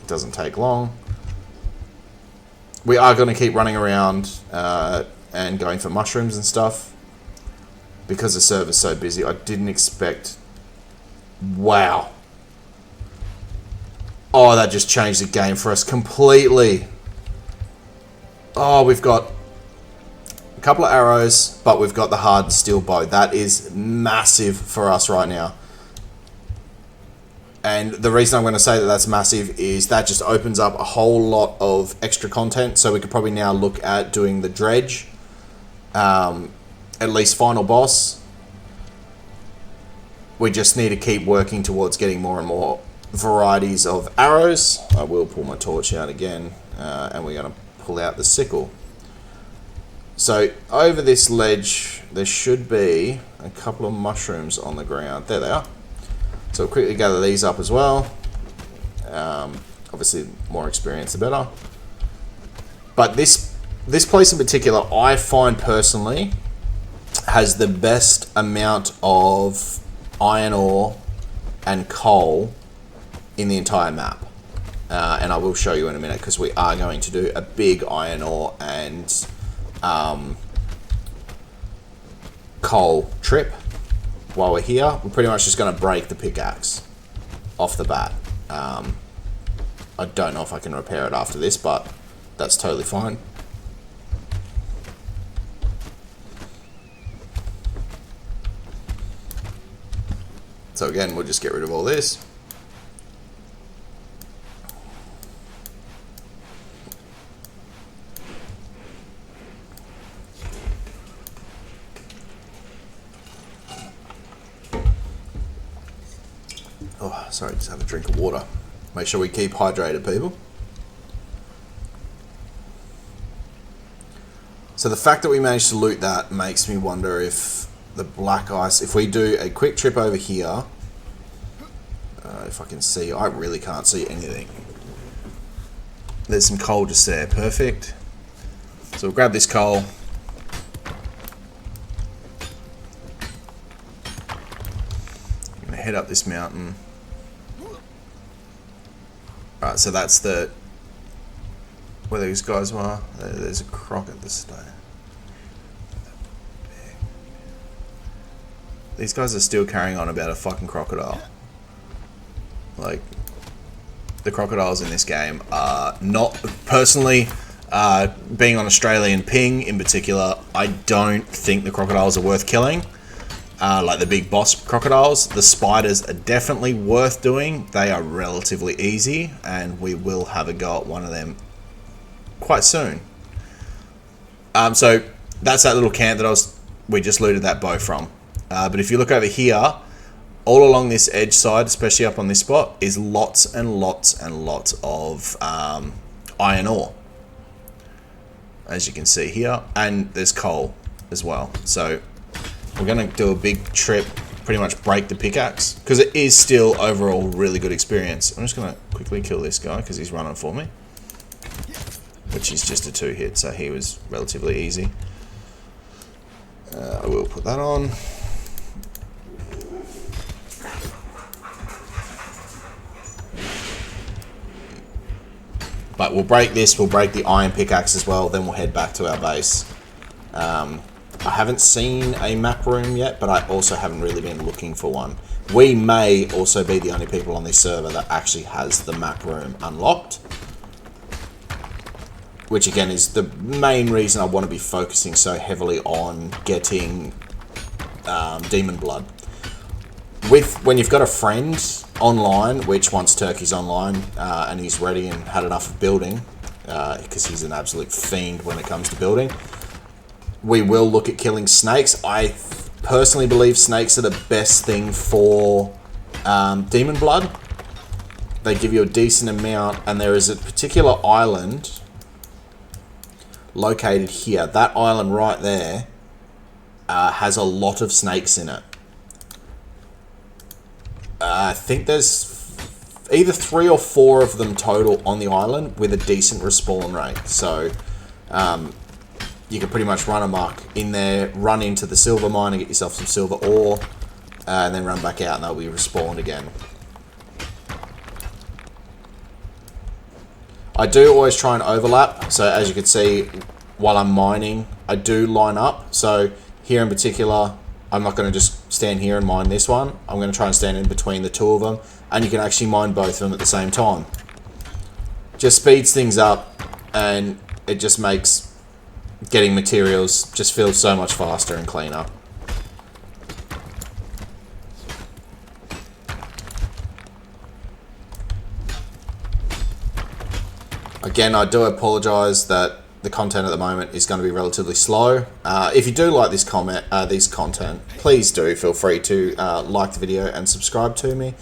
A: It doesn't take long. We are going to keep running around and going for mushrooms and stuff. Because the server's so busy, I didn't expect... Wow. Oh, that just changed the game for us completely. Oh, we've got a couple of arrows, but we've got the hardened steel bow. That is massive for us right now. And the reason I'm going to say that that's massive is that just opens up a whole lot of extra content. So we could probably now look at doing the dredge. At least final boss. We just need to keep working towards getting more and more varieties of arrows. I will pull my torch out again, and we're going to pull out the sickle. So over this ledge there should be a couple of mushrooms on the ground. There they are. So we'll quickly gather these up as well. Obviously more experience the better. But this place in particular, I find personally, has the best amount of iron ore and coal in the entire map. And I will show you in a minute, because we are going to do a big iron ore and coal trip. While we're here, we're pretty much just going to break the pickaxe off the bat. I don't know if I can repair it after this, but that's totally fine. So again, we'll just get rid of all this. Oh, sorry, just have a drink of water. Make sure we keep hydrated, people. So the fact that we managed to loot that makes me wonder if the black ice, if we do a quick trip over here, if I can see, I really can't see anything. There's some coal just there, perfect. So we'll grab this coal. I'm gonna head up this mountain. Alright, so that's the where these guys were. There's a croc at the stone. These guys are still carrying on about a fucking crocodile. Like, the crocodiles in this game are not, personally, being on Australian ping in particular, I don't think the crocodiles are worth killing. Like the big boss crocodiles. The spiders are definitely worth doing. They are relatively easy, and we will have a go at one of them quite soon. So that's that little camp that we just looted that bow from. But if you look over here, all along this edge side, especially up on this spot, is lots and lots and lots of iron ore, as you can see here, and there's coal as well. So we're going to do a big trip, pretty much break the pickaxe, because it is still overall really good experience. I'm just going to quickly kill this guy because he's running for me, which is just a 2-hit, so he was relatively easy. I will put that on. But we'll break this, we'll break the iron pickaxe as well, then we'll head back to our base. I haven't seen a map room yet, but I also haven't really been looking for one. We may also be the only people on this server that actually has the map room unlocked. Which again is the main reason I want to be focusing so heavily on getting demon blood. When you've got a friend online, which once Turkey's online and he's ready and had enough of building, because he's an absolute fiend when it comes to building, we will look at killing snakes. I personally believe snakes are the best thing for demon blood. They give you a decent amount, and there is a particular island located here. That island right there has a lot of snakes in it. I think there's either 3 or 4 of them total on the island with a decent respawn rate. So you can pretty much run amok in there, run into the silver mine and get yourself some silver ore, and then run back out and they'll be respawned again. I do always try and overlap, so as you can see, while I'm mining, I do line up. So here in particular, I'm not going to just stand here and mine this one. I'm going to try and stand in between the 2 of them, and you can actually mine both of them at the same time. Just speeds things up, and it just makes getting materials just feel so much faster and cleaner. Again, I do apologise that the content at the moment is going to be relatively slow. If you do like this content, please do feel free to like the video and subscribe to me.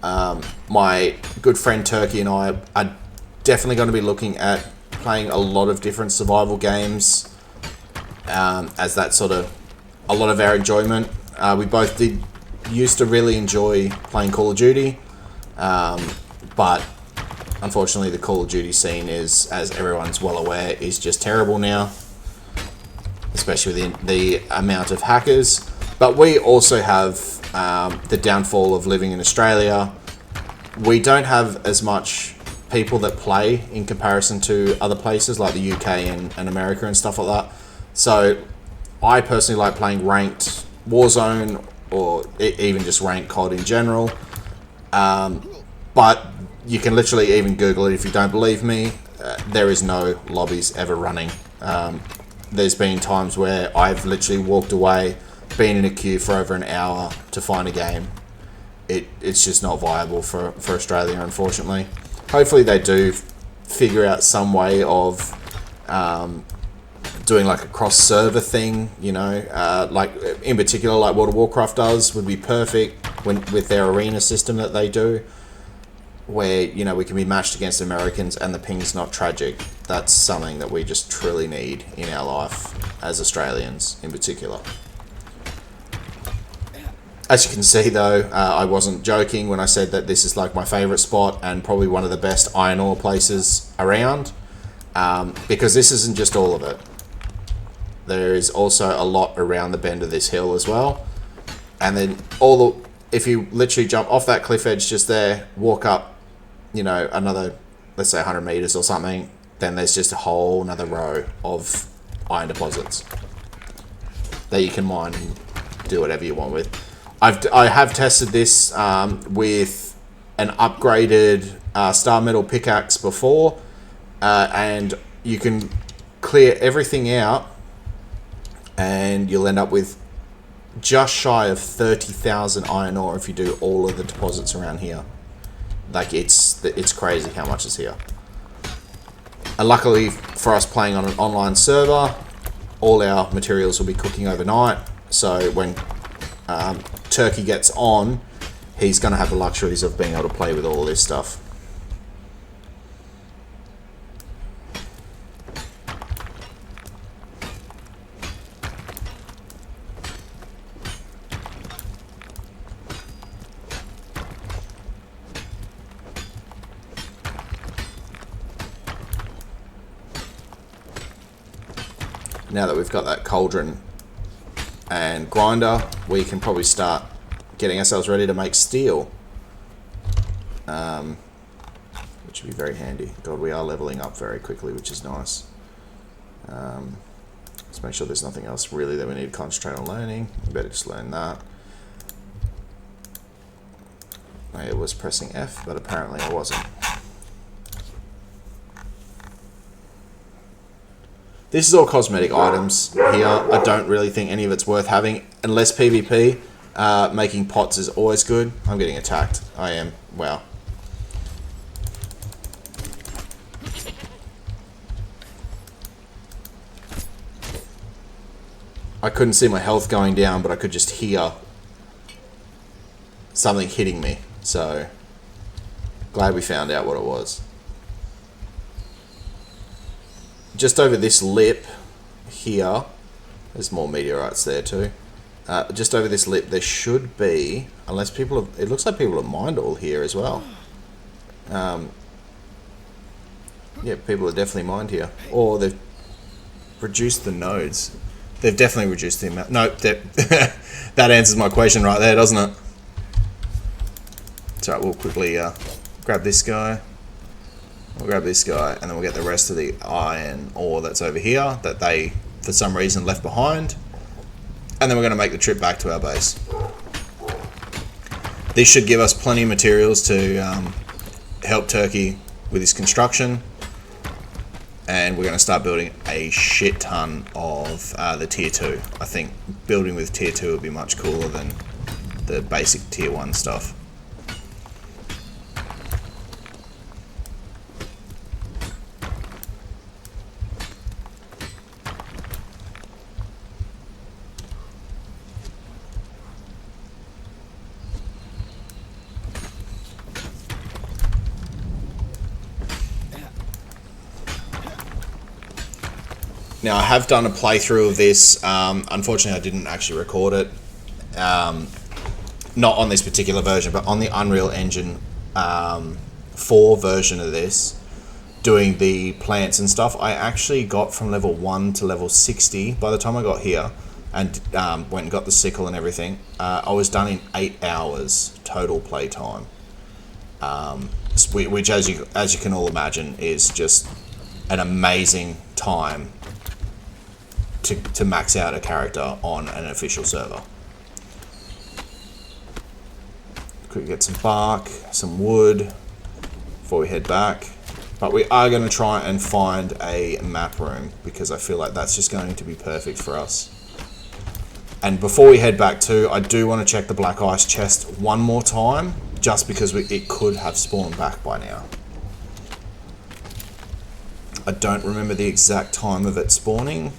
A: My good friend Turkey and I are definitely going to be looking at playing a lot of different survival games, as that's sort of a lot of our enjoyment. We both used to really enjoy playing Call of Duty, but unfortunately, the Call of Duty scene is, as everyone's well aware, is just terrible now, especially with the amount of hackers. But we also have the downfall of living in Australia. We don't have as much people that play in comparison to other places like the UK and America and stuff like that. So I personally like playing ranked Warzone, or even just ranked COD in general. But you can literally even Google it if you don't believe me. There is no lobbies ever running. There's been times where I've literally walked away, been in a queue for over an hour to find a game. It's just not viable for Australia, unfortunately. Hopefully they do figure out some way of doing like a cross-server thing, you know, like in particular like World of Warcraft does would be perfect. with their arena system that they do, where, you know, we can be matched against Americans and the ping's not tragic. That's something that we just truly need in our life as Australians in particular. As you can see though, I wasn't joking when I said that this is like my favourite spot and probably one of the best iron ore places around, because this isn't just all of it. There is also a lot around the bend of this hill as well. And then if you literally jump off that cliff edge just there, walk up, you know, another, let's say 100 meters or something, then there's just a whole another row of iron deposits that you can mine and do whatever you want with. I have tested this with an upgraded star metal pickaxe before, and you can clear everything out and you'll end up with just shy of 30,000 iron ore if you do all of the deposits around here. Like, it's crazy how much is here. And luckily for us playing on an online server, all our materials will be cooking overnight, so when Turkey gets on, he's going to have the luxuries of being able to play with all of this stuff. Now that we've got that cauldron and grinder, we can probably start getting ourselves ready to make steel, which would be very handy. God, we are leveling up very quickly, which is nice. Let's make sure there's nothing else really that we need to concentrate on learning. We better just learn that. I was pressing F, but apparently I wasn't. This is all cosmetic items here. I don't really think any of it's worth having, unless PvP. Making pots is always good. I'm getting attacked. I am. Wow. I couldn't see my health going down, but I could just hear something hitting me. So, glad we found out what it was. Just over this lip here, there's more meteorites there too. Just over this lip, there should be, unless people have, it looks like people have mined all here as well. Yeah, people have definitely mined here. Or they've reduced the nodes. They've definitely reduced the amount. No, that answers my question right there, doesn't it? It's alright, we'll quickly grab this guy. We'll grab this guy, and then we'll get the rest of the iron ore that's over here that they, for some reason, left behind. And then we're going to make the trip back to our base. This should give us plenty of materials to help Turkey with his construction. And we're going to start building a shit ton of the tier 2. I think building with tier 2 would be much cooler than the basic tier 1 stuff. Now, I have done a playthrough of this. Unfortunately, I didn't actually record it. Not on this particular version, but on the Unreal Engine 4 version of this, doing the plants and stuff. I actually got from level 1 to level 60 by the time I got here, and went and got the sickle and everything. I was done in 8 hours total play time, which, as you can all imagine, is just an amazing time to max out a character on an official server. Could get some bark, some wood before we head back. But we are going to try and find a map room, because I feel like that's just going to be perfect for us. And before we head back too, I do want to check the black ice chest one more time, just because it could have spawned back by now. I don't remember the exact time of it spawning.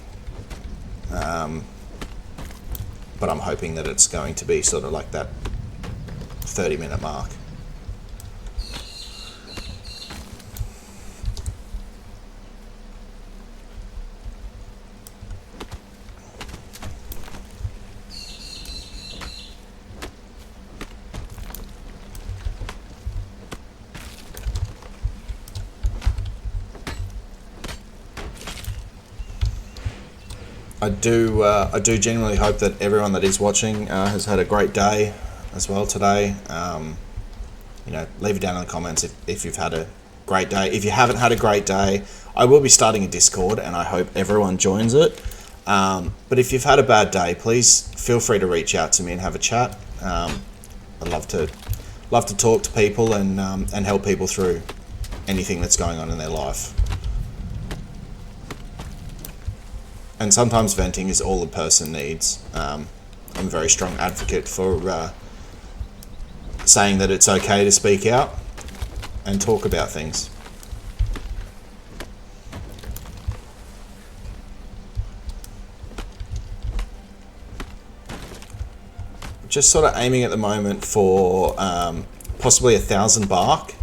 A: But I'm hoping that it's going to be sort of like that 30-minute mark. I do genuinely hope that everyone that is watching has had a great day as well today. You know, leave it down in the comments if you've had a great day. If you haven't had a great day, I will be starting a Discord, and I hope everyone joins it. But if you've had a bad day, please feel free to reach out to me and have a chat. I'd love to talk to people and help people through anything that's going on in their life. And sometimes venting is all a person needs. I'm a very strong advocate for saying that it's okay to speak out and talk about things. Just sort of aiming at the moment for possibly 1,000 bark.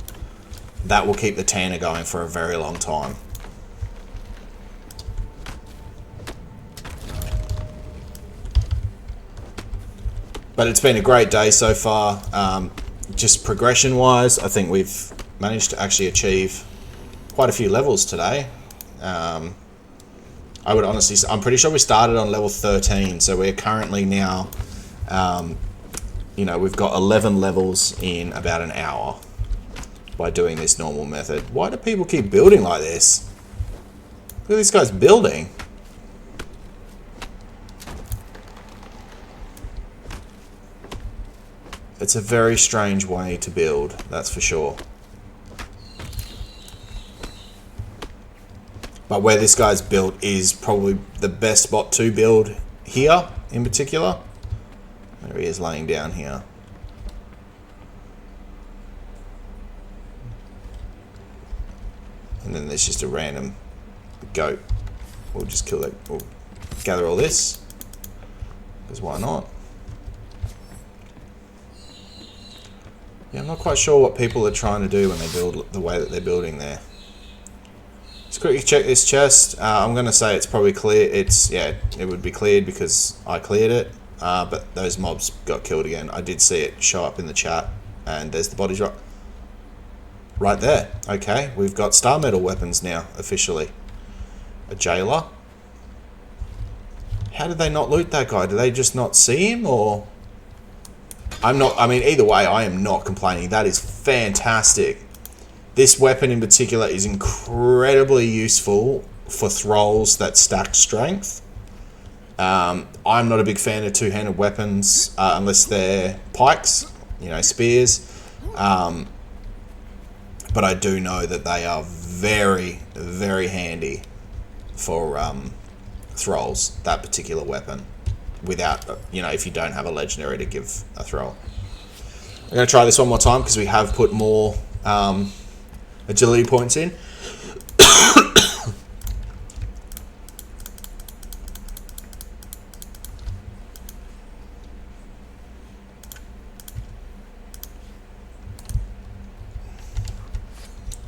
A: That will keep the tanner going for a very long time. But it's been a great day so far. Just progression-wise, I think we've managed to actually achieve quite a few levels today. I would honestly say, I'm pretty sure we started on level 13, so we're currently now, you know, we've got 11 levels in about an hour by doing this normal method. Why do people keep building like this? Look at this guy's building. It's a very strange way to build, that's for sure. But where this guy's built is probably the best spot to build here, in particular. There he is laying down here. And then there's just a random goat. We'll just kill that. We'll gather all this, because why not? Yeah, I'm not quite sure what people are trying to do when they build the way that they're building there. Let's quickly check this chest. I'm going to say it's probably clear. Yeah, it would be cleared because I cleared it. But those mobs got killed again. I did see it show up in the chat. And there's the bodies right there. Okay, we've got star metal weapons now, officially. A jailer. How did they not loot that guy? Did they just not see him, or... I mean, either way, I am not complaining. That is fantastic. This weapon in particular is incredibly useful for thralls that stack strength. I'm not a big fan of two-handed weapons unless they're pikes, you know, spears. But I do know that they are very, very handy for thralls, that particular weapon. Without, you know, if you don't have a legendary to give a throw. I'm going to try this one more time because we have put more agility points in.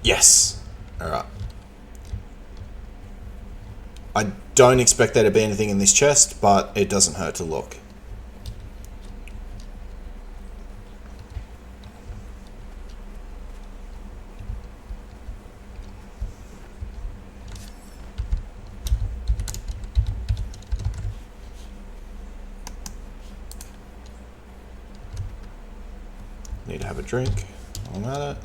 A: Yes. Alright. I don't expect there to be anything in this chest, but it doesn't hurt to look. Need to have a drink. All that.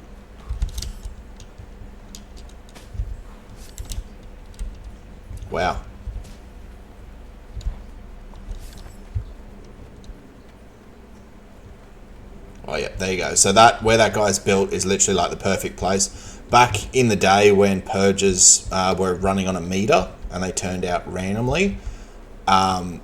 A: Wow. Oh yeah, there you go. So that where that guy's built is literally like the perfect place. Back in the day when purges were running on a meter and they turned out randomly, I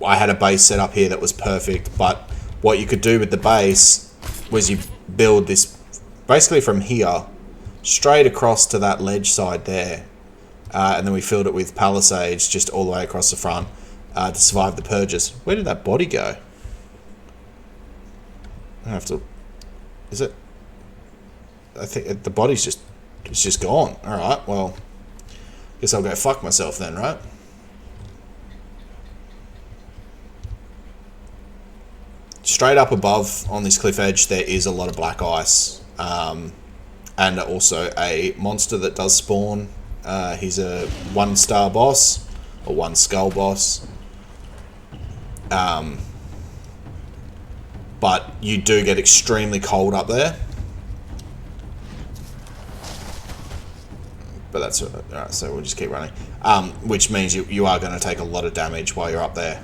A: had a base set up here that was perfect, but what you could do with the base was you build this basically from here straight across to that ledge side there. And then we filled it with palisades just all the way across the front to survive the purges. Where did that body go? I have to... Is it? I think the body's just... It's just gone. Alright, well... Guess I'll go fuck myself then, right? Straight up above on this cliff edge, there is a lot of black ice. And also a monster that does spawn. He's a 1-star boss. Or 1 skull boss. But you do get extremely cold up there. But that's alright, so we'll just keep running. Which means you are going to take a lot of damage while you're up there.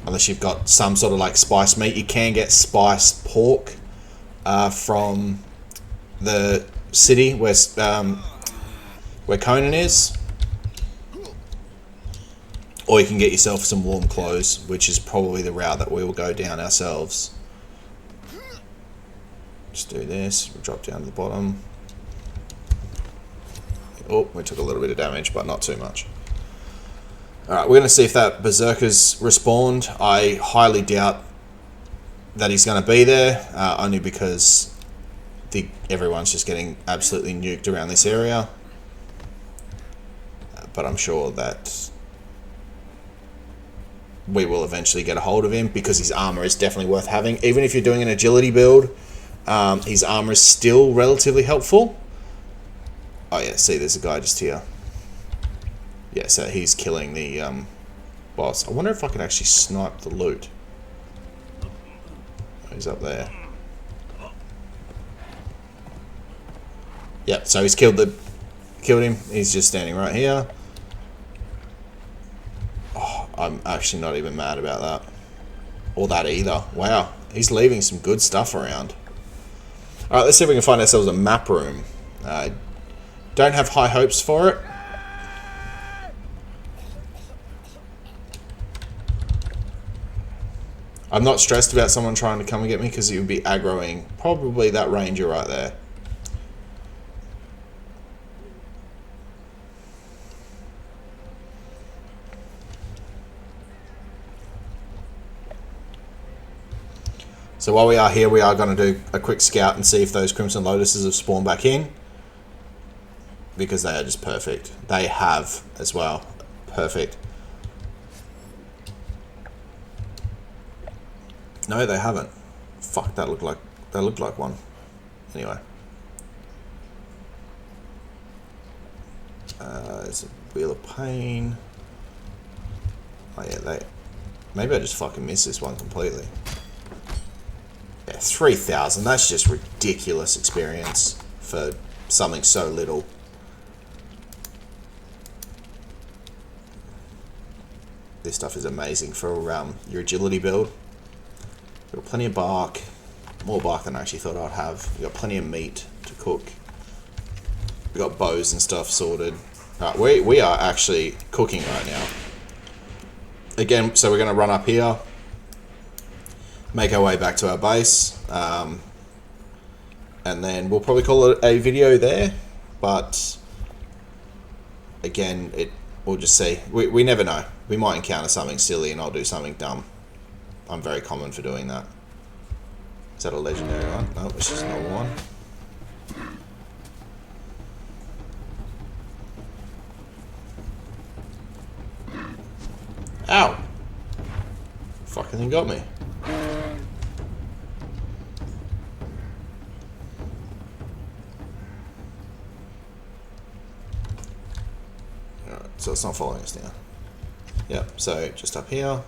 A: Unless you've got some sort of like spiced meat. You can get spiced pork from the city where Conan is. Or you can get yourself some warm clothes, which is probably the route that we will go down ourselves. Just do this, we'll drop down to the bottom. Oh, we took a little bit of damage, but not too much. Alright, we're going to see if that Berserker's respawned. I highly doubt that he's going to be there, only because everyone's just getting absolutely nuked around this area. But I'm sure that we will eventually get a hold of him, because his armor is definitely worth having. Even if you're doing an agility build, his armor is still relatively helpful. Oh yeah, see, there's a guy just here. Yeah, so he's killing the boss. I wonder if I can actually snipe the loot. He's up there. Yep, so he's killed him. He's just standing right here. Oh, I'm actually not even mad about that. Or that either. Wow, he's leaving some good stuff around. Alright, let's see if we can find ourselves a map room. Don't have high hopes for it. I'm not stressed about someone trying to come and get me, because it would be aggroing probably that ranger right there. So while we are here, we are going to do a quick scout and see if those Crimson Lotuses have spawned back in. Because they are just perfect. They have as well. Perfect. No, they haven't. Fuck, that looked like one. Anyway. There's a Wheel of Pain. Oh yeah, maybe I just fucking missed this one completely. Yeah, 3,000. That's just ridiculous experience for something so little. This stuff is amazing for your agility build. We've got plenty of bark. More bark than I actually thought I'd have. We've got plenty of meat to cook. We've got bows and stuff sorted. Right, we are actually cooking right now. Again, so we're going to run up here. Make our way back to our base. And then we'll probably call it a video there. But again, we'll just see. We never know. We might encounter something silly and I'll do something dumb. I'm very common for doing that. Is that a legendary one? No, it's just another one. Ow! Fucking thing got me. Alright, so it's not following us now. Yep, so just up here.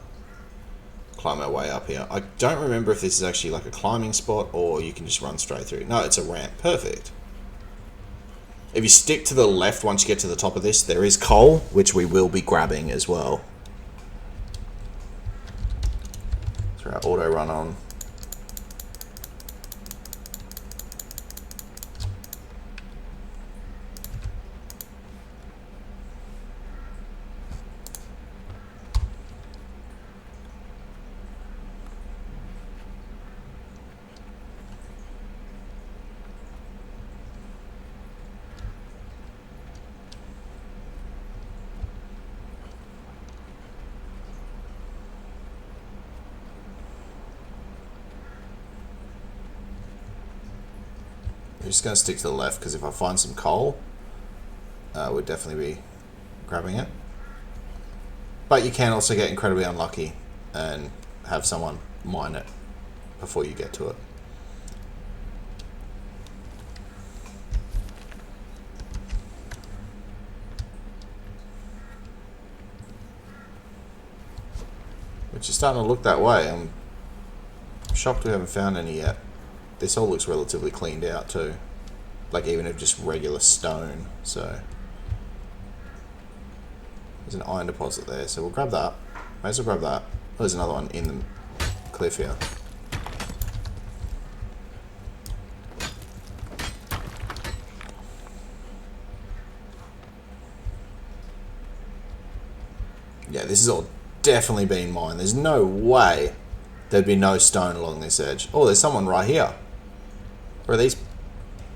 A: Climb our way up here. I don't remember if this is actually like a climbing spot or you can just run straight through. No, it's a ramp. Perfect. If you stick to the left once you get to the top of this, there is coal, which we will be grabbing as well. Throw our auto run on. We're just going to stick to the left because if I find some coal, we'll definitely be grabbing it. But you can also get incredibly unlucky and have someone mine it before you get to it. Which is starting to look that way. I'm shocked we haven't found any yet. This all looks relatively cleaned out too. Like even if just regular stone, so. There's an iron deposit there, so we'll grab that. May as well grab that. Oh, there's another one in the cliff here. Yeah, this is all definitely been mined. There's no way there'd be no stone along this edge. Oh, there's someone right here. Where are these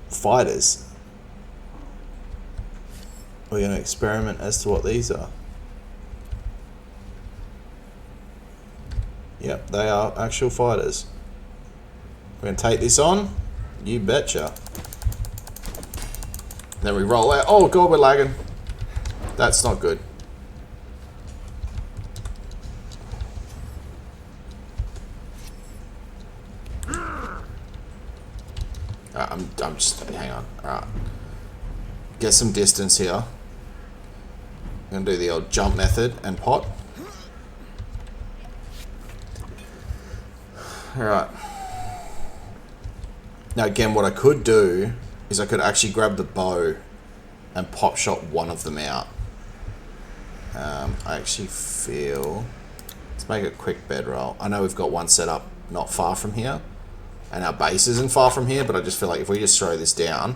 A: fighters? We're going to experiment as to what these are. Yep, they are actual fighters. We're going to take this on. You betcha. Then we roll out. Oh god, we're lagging. That's not good. I'm just, hang on. Alright. Get some distance here. I'm going to do the old jump method and pot. Alright. Now again, what I could do is I could actually grab the bow and pop shot one of them out. I actually feel... Let's make a quick bedroll. I know we've got one set up not far from here. And our base isn't far from here, but I just feel like if we just throw this down...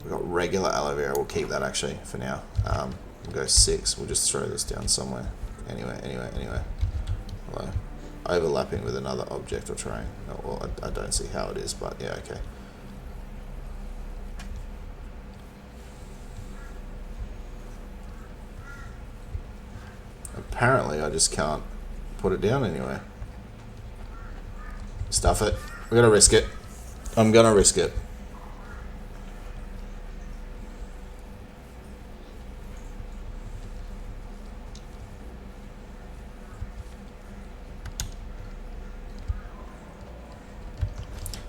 A: We've got regular aloe vera. We'll keep that actually for now. We'll go 6. We'll just throw this down somewhere. Anyway. Hello. Overlapping with another object or terrain. Oh, well, I don't see how it is, but yeah, okay. Apparently, I just can't put it down anywhere. Stuff it. We're gonna risk it. I'm gonna risk it.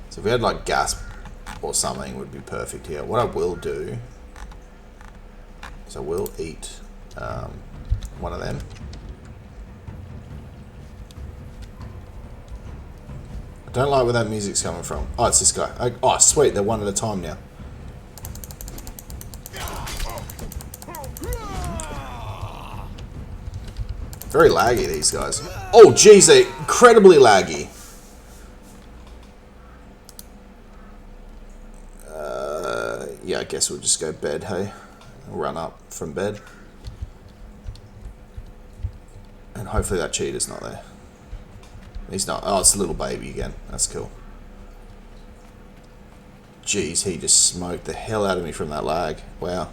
A: So if we had like gas or something, would be perfect here. What I will do is I will eat one of them. I don't like where that music's coming from. Oh, it's this guy. Oh, sweet, they're one at a time now. Very laggy, these guys. Oh, geez, they're incredibly laggy. Yeah, I guess we'll just go bed, hey? We'll run up from bed. And hopefully that cheater's not there. He's not. Oh, it's a little baby again. That's cool. Jeez, he just smoked the hell out of me from that lag. Wow.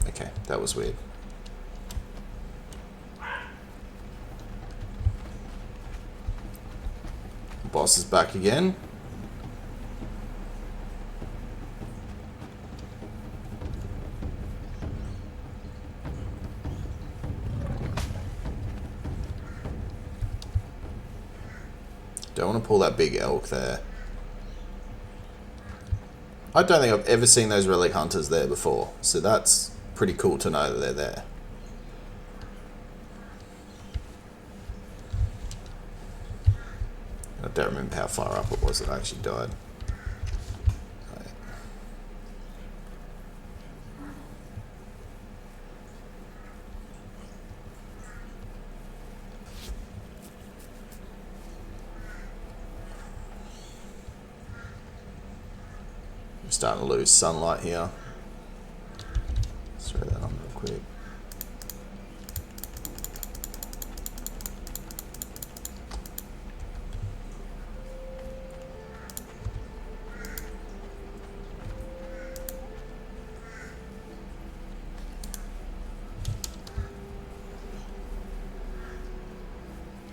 A: Okay, that was weird. Boss is back again. Don't want to pull that big elk there. I don't think I've ever seen those relic hunters there before, so that's pretty cool to know that they're there. I don't remember how far up it was that I actually died. I'm starting to lose sunlight here. Let's throw that on real quick.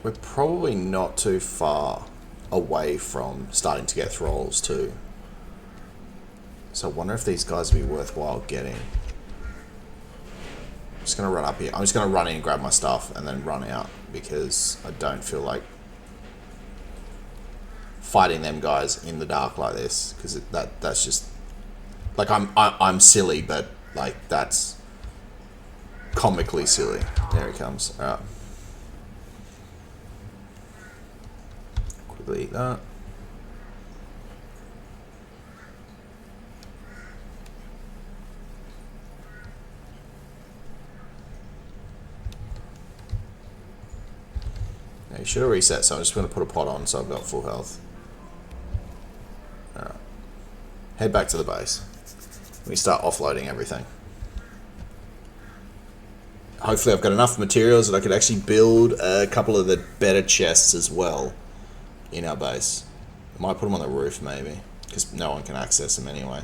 A: we're probably not too far away from starting to get thralls too. So I wonder if these guys would be worthwhile getting. I'm just going to run up here. I'm just going to run in and grab my stuff and then run out because I don't feel like fighting them guys in the dark like this, because that's just like I'm silly, but like that's comically silly. There he comes. All right. Quickly eat that. Now you should have reset, so I'm just going to put a pot on so I've got full health. Alright. Head back to the base. We start offloading everything. Hopefully I've got enough materials that I could actually build a couple of the better chests as well in our base. I might put them on the roof maybe, because no one can access them anyway.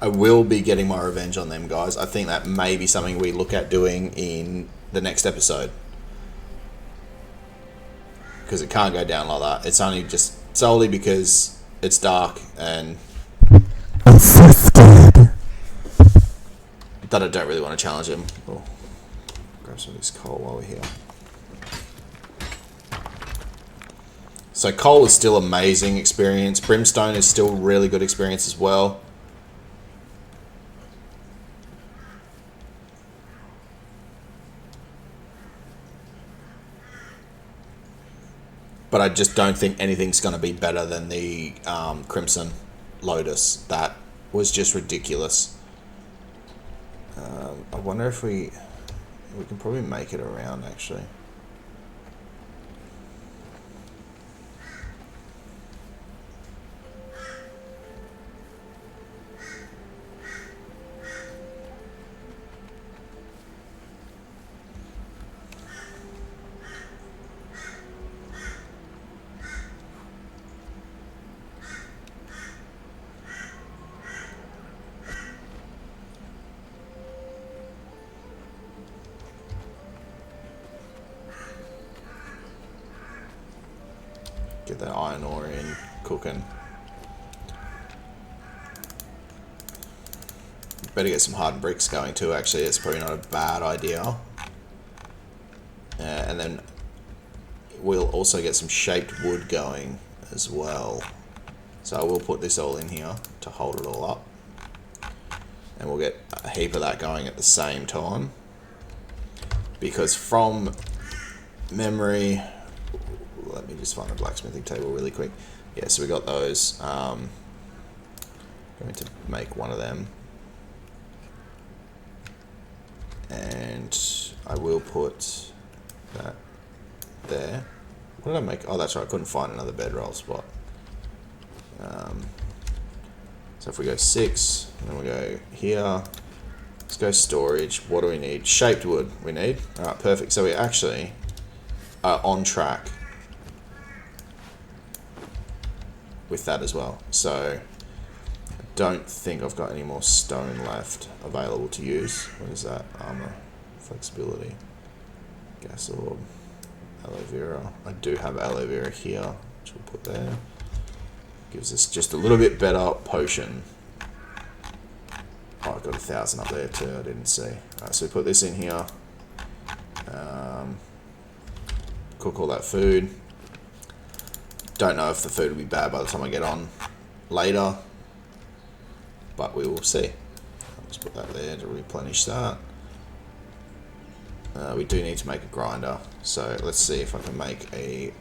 A: I will be getting my revenge on them guys. I think that may be something we look at doing in the next episode. Because it can't go down like that. It's only just solely because it's dark and that I don't really want to challenge him. Oh, grab some of this coal while we're here. So coal is still amazing experience. Brimstone is still really good experience as well. But I just don't think anything's going to be better than the Crimson Lotus. That was just ridiculous. I wonder if we can probably make it around actually. Get that iron ore in cooking. Better get some hardened bricks going too, actually. It's probably not a bad idea. And then we'll also get some shaped wood going as well. So I will put this all in here to hold it all up. And we'll get a heap of that going at the same time. Because from memory... Let me just find the blacksmithing table really quick. Yeah, so we got those. Going to make one of them. And I will put that there. What did I make? Oh, that's right. I couldn't find another bedroll spot. So if we go 6, and then we go here. Let's go storage. What do we need? Shaped wood we need. Alright, perfect. So we actually are on track with that as well. So I don't think I've got any more stone left available to use. What is that? Armor, flexibility, gas orb, aloe vera. I do have aloe vera here, which we'll put there. Gives us just a little bit better potion. Oh, I've got 1,000 up there too, I didn't see. Alright, so we put this in here. Cook all that food. Don't know if the food will be bad by the time I get on later, but we will see. I'll just put that there to replenish that. We do need to make a grinder, so let's see if I can make a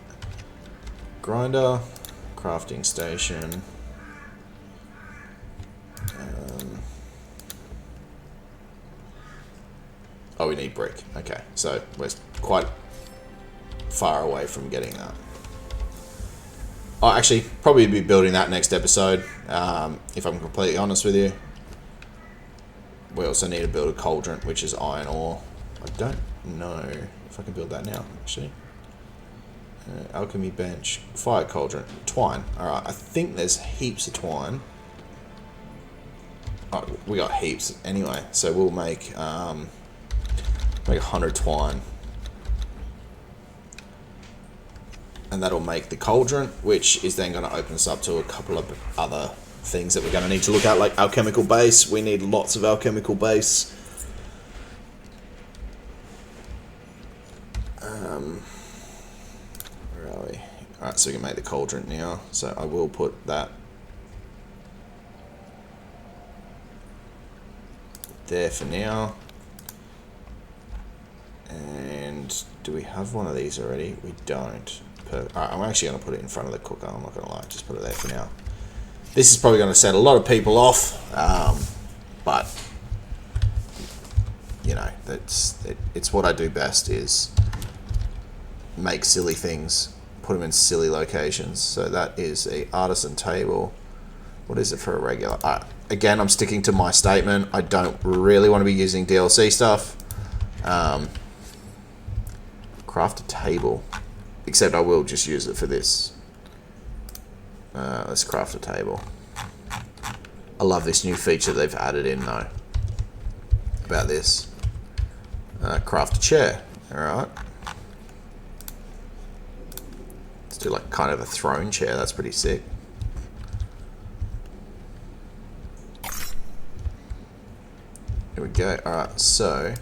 A: grinder, crafting station. Oh, we need brick. Okay, so we're quite far away from getting that. I'll actually probably be building that next episode, if I'm completely honest with you. We also need to build a cauldron, which is iron ore. I don't know if I can build that now, actually. Alchemy bench, fire cauldron, twine. Alright, I think there's heaps of twine. Oh, we got heaps anyway, so we'll make 100 twine. And that'll make the cauldron, which is then going to open us up to a couple of other things that we're going to need to look at, like alchemical base. We need lots of alchemical base. Where are we? Alright, so we can make the cauldron now. So I will put that there for now. And do we have one of these already? We don't. Alright, I'm actually going to put it in front of the cooker. I'm not going to lie, just put it there for now. This is probably going to set a lot of people off, but you know, it's what I do best, is make silly things, put them in silly locations. So that is a artisan table. What is it for a regular? Again, I'm sticking to my statement. I don't really want to be using DLC stuff. Craft a table, except I will just use it for this. Let's craft a table. I love this new feature they've added in though about this. Craft a chair. Alright, let's do like kind of a throne chair. That's pretty sick. Here we go. Alright, so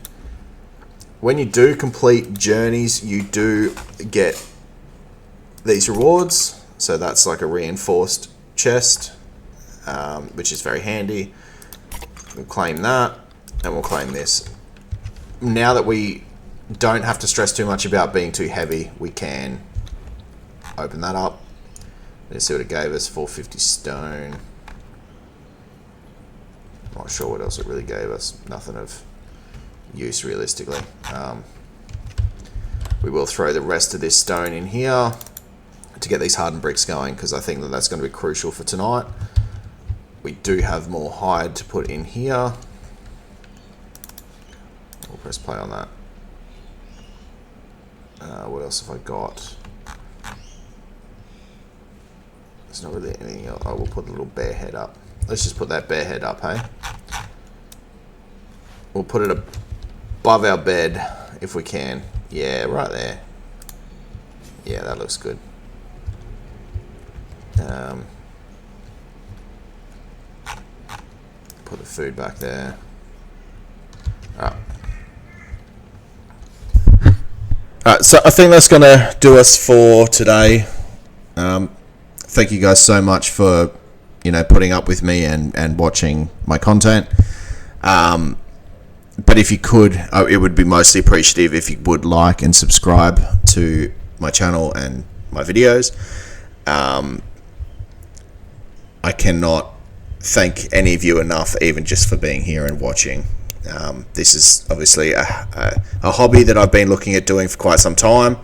A: when you do complete journeys, you do get these rewards. So that's like a reinforced chest, which is very handy. We'll claim that, and we'll claim this. Now that we don't have to stress too much about being too heavy, we can open that up. Let's see what it gave us. 450 stone. Not sure what else it really gave us. Nothing of use realistically. We will throw the rest of this stone in here to get these hardened bricks going, because I think that that's going to be crucial for tonight. We do have more hide to put in here. We'll press play on that. What else have I got? There's not really anything else. I will put a little bear head up. Let's just put that bear head up, hey? We'll put it above our bed if we can. Yeah, right there. Yeah, that looks good. Put the food back there. Alright, so I think that's going to do us for today. Thank you guys so much for, you know, putting up with me and watching my content. But if you could, it would be mostly appreciative if you would like and subscribe to my channel and my videos. I cannot thank any of you enough, even just for being here and watching. This is obviously a hobby that I've been looking at doing for quite some time.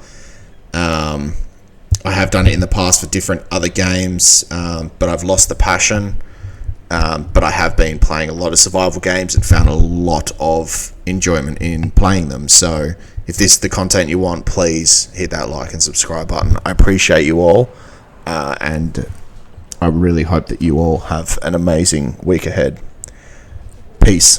A: I have done it in the past for different other games, but I've lost the passion. But I have been playing a lot of survival games and found a lot of enjoyment in playing them. So if this is the content you want, please hit that like and subscribe button. I appreciate you all, and I really hope that you all have an amazing week ahead. Peace.